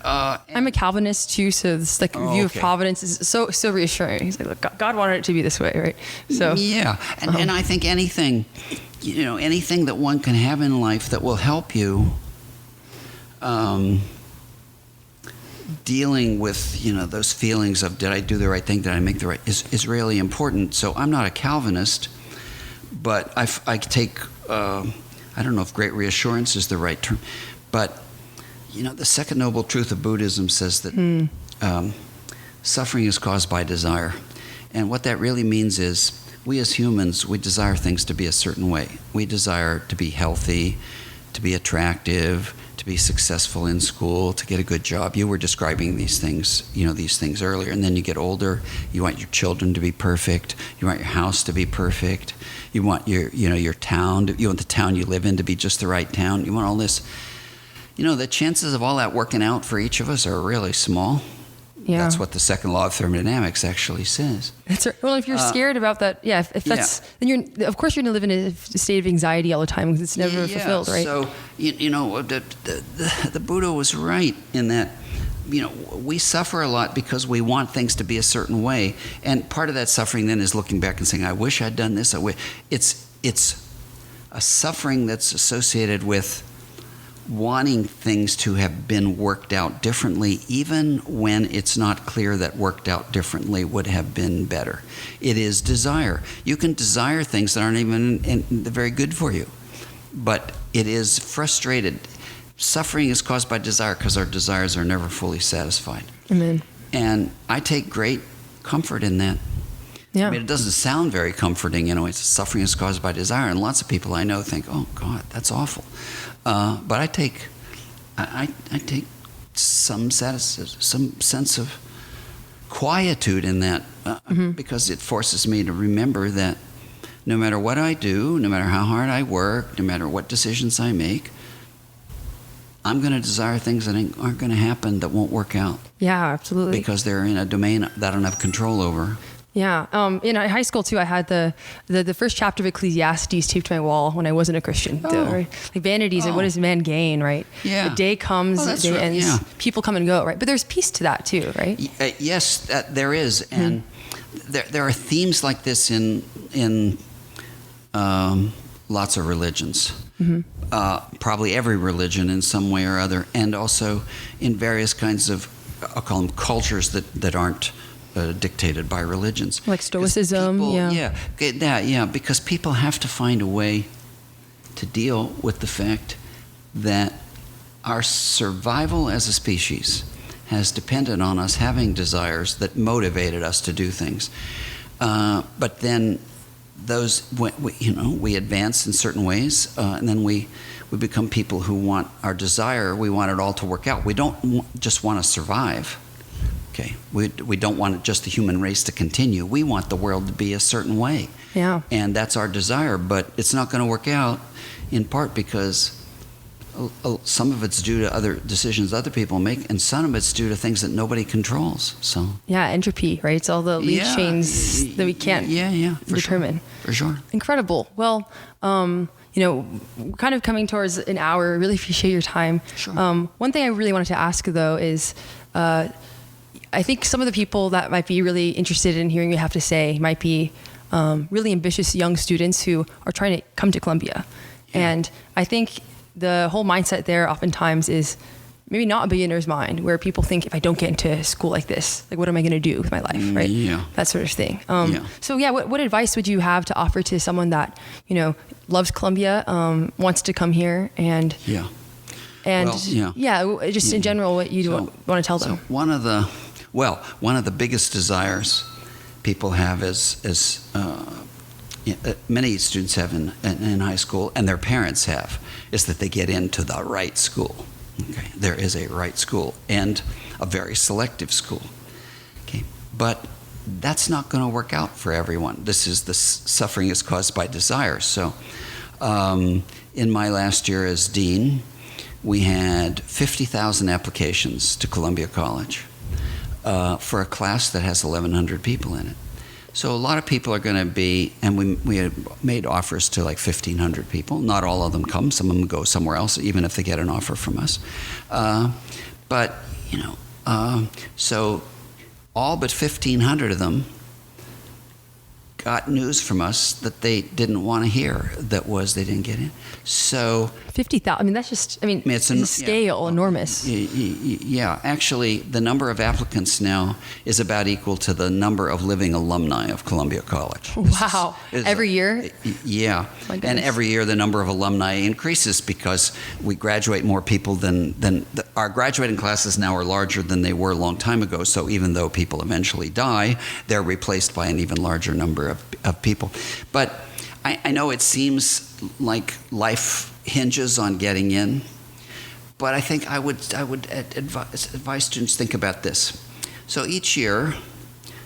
I'm a Calvinist too, so this like view of providence is so reassuring. He's like, look, God wanted it to be this way, right? So yeah, and I think anything that one can have in life that will help you dealing with, you know, those feelings of did I do the right thing, did I make the right, is really important. So I'm not a Calvinist, but I take I don't know if great reassurance is the right term, but you know, the second noble truth of Buddhism says that suffering is caused by desire. And what that really means is we as humans, we desire things to be a certain way. We desire to be healthy, to be attractive, to be successful in school, to get a good job. You were describing these things earlier. And then you get older, you want your children to be perfect. You want your house to be perfect. You want your town, you want the town you live in to be just the right town. You want all this. You know, the chances of all that working out for each of us are really small. Yeah. That's what the second law of thermodynamics actually says. That's right. Well, if you're scared about that, if that's, then of course you're going to live in a state of anxiety all the time because it's never fulfilled, right? So, you know, the Buddha was right in that, you know, we suffer a lot because we want things to be a certain way. And part of that suffering then is looking back and saying, I wish I'd done this. It's a suffering that's associated with wanting things to have been worked out differently, even when it's not clear that worked out differently would have been better. It is desire. You can desire things that aren't even very good for you, but it is frustrated. Suffering is caused by desire because our desires are never fully satisfied. Amen. And I take great comfort in that. Yeah. I mean, it doesn't sound very comforting, you know, it's suffering is caused by desire. And lots of people I know think, oh, God, that's awful. But I take some sense of quietude in that because it forces me to remember that no matter what I do, no matter how hard I work, no matter what decisions I make, I'm going to desire things that aren't going to happen, that won't work out. Yeah, absolutely. Because they're in a domain that I don't have control over. Yeah. In high school too, I had the first chapter of Ecclesiastes taped to my wall when I wasn't a Christian. Right? Like vanities and what does man gain, right? Yeah. The day comes, the day ends, yeah. People come and go, right? But there's peace to that too, right? Yes, there is. And there are themes like this in lots of religions. Probably every religion in some way or other. And also in various kinds of, I'll call them cultures that aren't dictated by religions, like Stoicism. Because people have to find a way to deal with the fact that our survival as a species has depended on us having desires that motivated us to do things. But then we advance in certain ways, and then we become people who want our desire. We want it all to work out. We don't just want to survive. Okay, we don't want just the human race to continue. We want the world to be a certain way. Yeah. And that's our desire, but it's not going to work out in part because some of it's due to other decisions other people make, and some of it's due to things that nobody controls. So entropy, right? It's all the lead chains that we can't determine. For sure. Incredible. Well, we're kind of coming towards an hour. Really appreciate your time. Sure. One thing I really wanted to ask though is, I think some of the people that might be really interested in hearing what you have to say might be really ambitious young students who are trying to come to Columbia. Yeah. And I think the whole mindset there oftentimes is maybe not a beginner's mind, where people think, if I don't get into school like this, like, what am I going to do with my life, right? Yeah. That sort of thing. Yeah. So yeah, what advice would you have to offer to someone that, loves Columbia, wants to come here, and Yeah. and Well, just in general, what you want to tell them? So one of the biggest desires people have is many students have in high school, and their parents have, is that they get into the right school. Okay, there is a right school and a very selective school. Okay, but that's not going to work out for everyone. The suffering is caused by desire. So, in my last year as dean, we had 50,000 applications to Columbia College for a class that has 1,100 people in it. So a lot of people are going to be, and we had made offers to like 1,500 people. Not all of them come. Some of them go somewhere else, even if they get an offer from us. So all but 1,500 of them got news from us that they didn't want to hear. That was, they didn't get in. So 50,000. I mean, that's just. I mean, it's a scale enormous. Yeah, actually, the number of applicants now is about equal to the number of living alumni of Columbia College. Wow! Every year. Yeah, and every year the number of alumni increases because we graduate more people than our graduating classes now are larger than they were a long time ago. So even though people eventually die, they're replaced by an even larger number of people. But I know it seems like life hinges on getting in, but I think I would advise students think about this. So each year,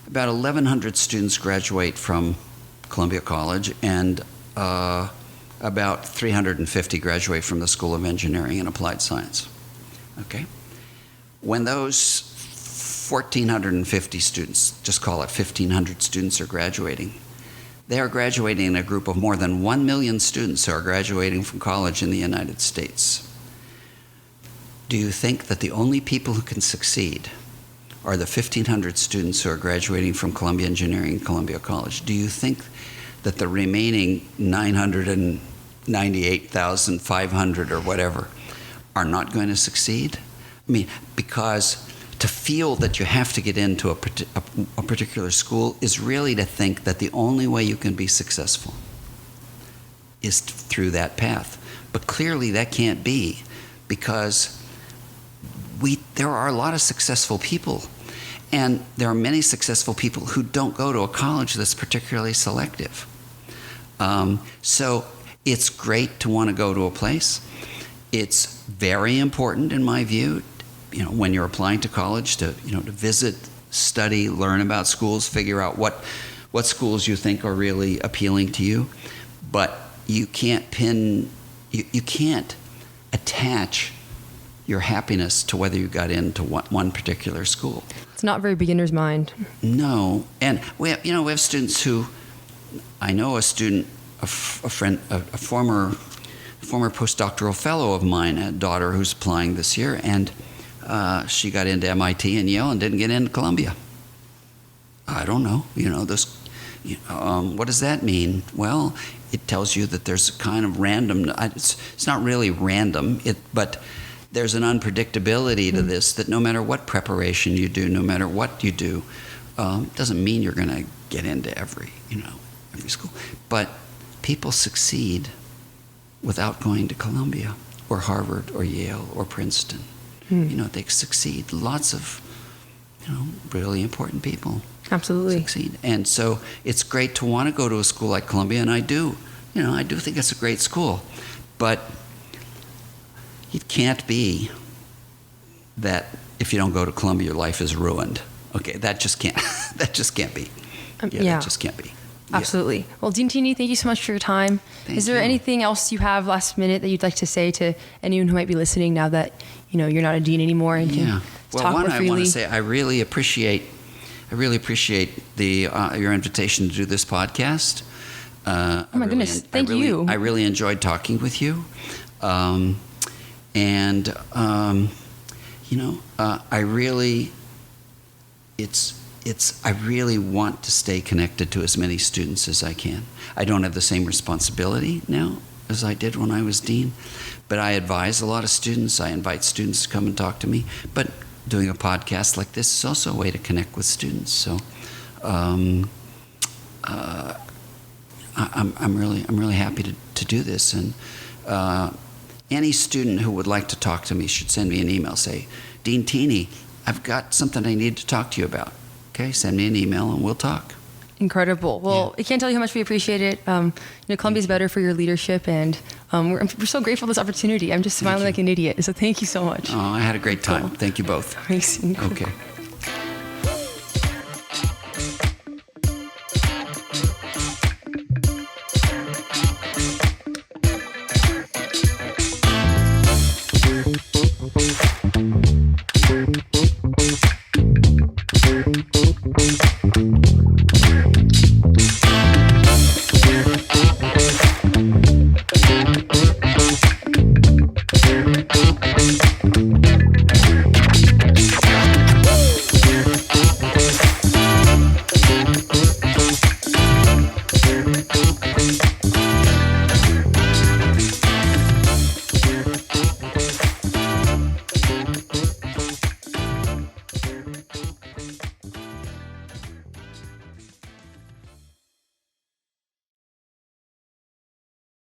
about 1,100 students graduate from Columbia College, and about 350 graduate from the School of Engineering and Applied Science. Okay, when those 1,450 students, just call it 1,500 students, are graduating, they are graduating in a group of more than 1 million students who are graduating from college in the United States. Do you think that the only people who can succeed are the 1,500 students who are graduating from Columbia Engineering and Columbia College? Do you think that the remaining 998,500 or whatever are not going to succeed? I mean, because to feel that you have to get into a particular school is really to think that the only way you can be successful is through that path. But clearly that can't be, because there are a lot of successful people, and there are many successful people who don't go to a college that's particularly selective. So it's great to want to go to a place. It's very important, in my view, when you're applying to college, to visit, study, learn about schools, figure out what schools you think are really appealing to you. But you can't you can't attach your happiness to whether you got into one particular school. It's not very beginner's mind. No, and we have students who, I know a student, a friend, a former postdoctoral fellow of mine, a daughter who's applying this year, and she got into MIT and Yale and didn't get into Columbia. I don't know. What does that mean? Well, it tells you that there's a kind of random. It's not really random, but there's an unpredictability to this, that no matter what preparation you do, no matter what you do, doesn't mean you're going to get into every school. But people succeed without going to Columbia or Harvard or Yale or Princeton. They succeed. Lots of, really important people. Absolutely. Succeed. And so it's great to want to go to a school like Columbia, and I do think it's a great school. But it can't be that if you don't go to Columbia, your life is ruined. Okay, that just can't be. That just can't be. Absolutely. Yeah. Well, Deantini, thank you so much for your time. Is there anything else you have last minute that you'd like to say to anyone who might be listening now that you're not a dean anymore and can talk more freely? I want to say I really appreciate your invitation to do this podcast. Oh my goodness! Thank you. I really enjoyed talking with you, I really want to stay connected to as many students as I can. I don't have the same responsibility now as I did when I was dean. But I advise a lot of students. I invite students to come and talk to me. But doing a podcast like this is also a way to connect with students. So I'm really happy to do this. And any student who would like to talk to me should send me an email. Say, Deantini, I've got something I need to talk to you about. Okay, send me an email and we'll talk. Incredible. Well, I can't tell you how much we appreciate it. Columbia's better for your leadership, and we're so grateful for this opportunity. I'm just smiling like an idiot. So thank you so much. Oh, I had a great time. Cool. Thank you both. Amazing. Okay.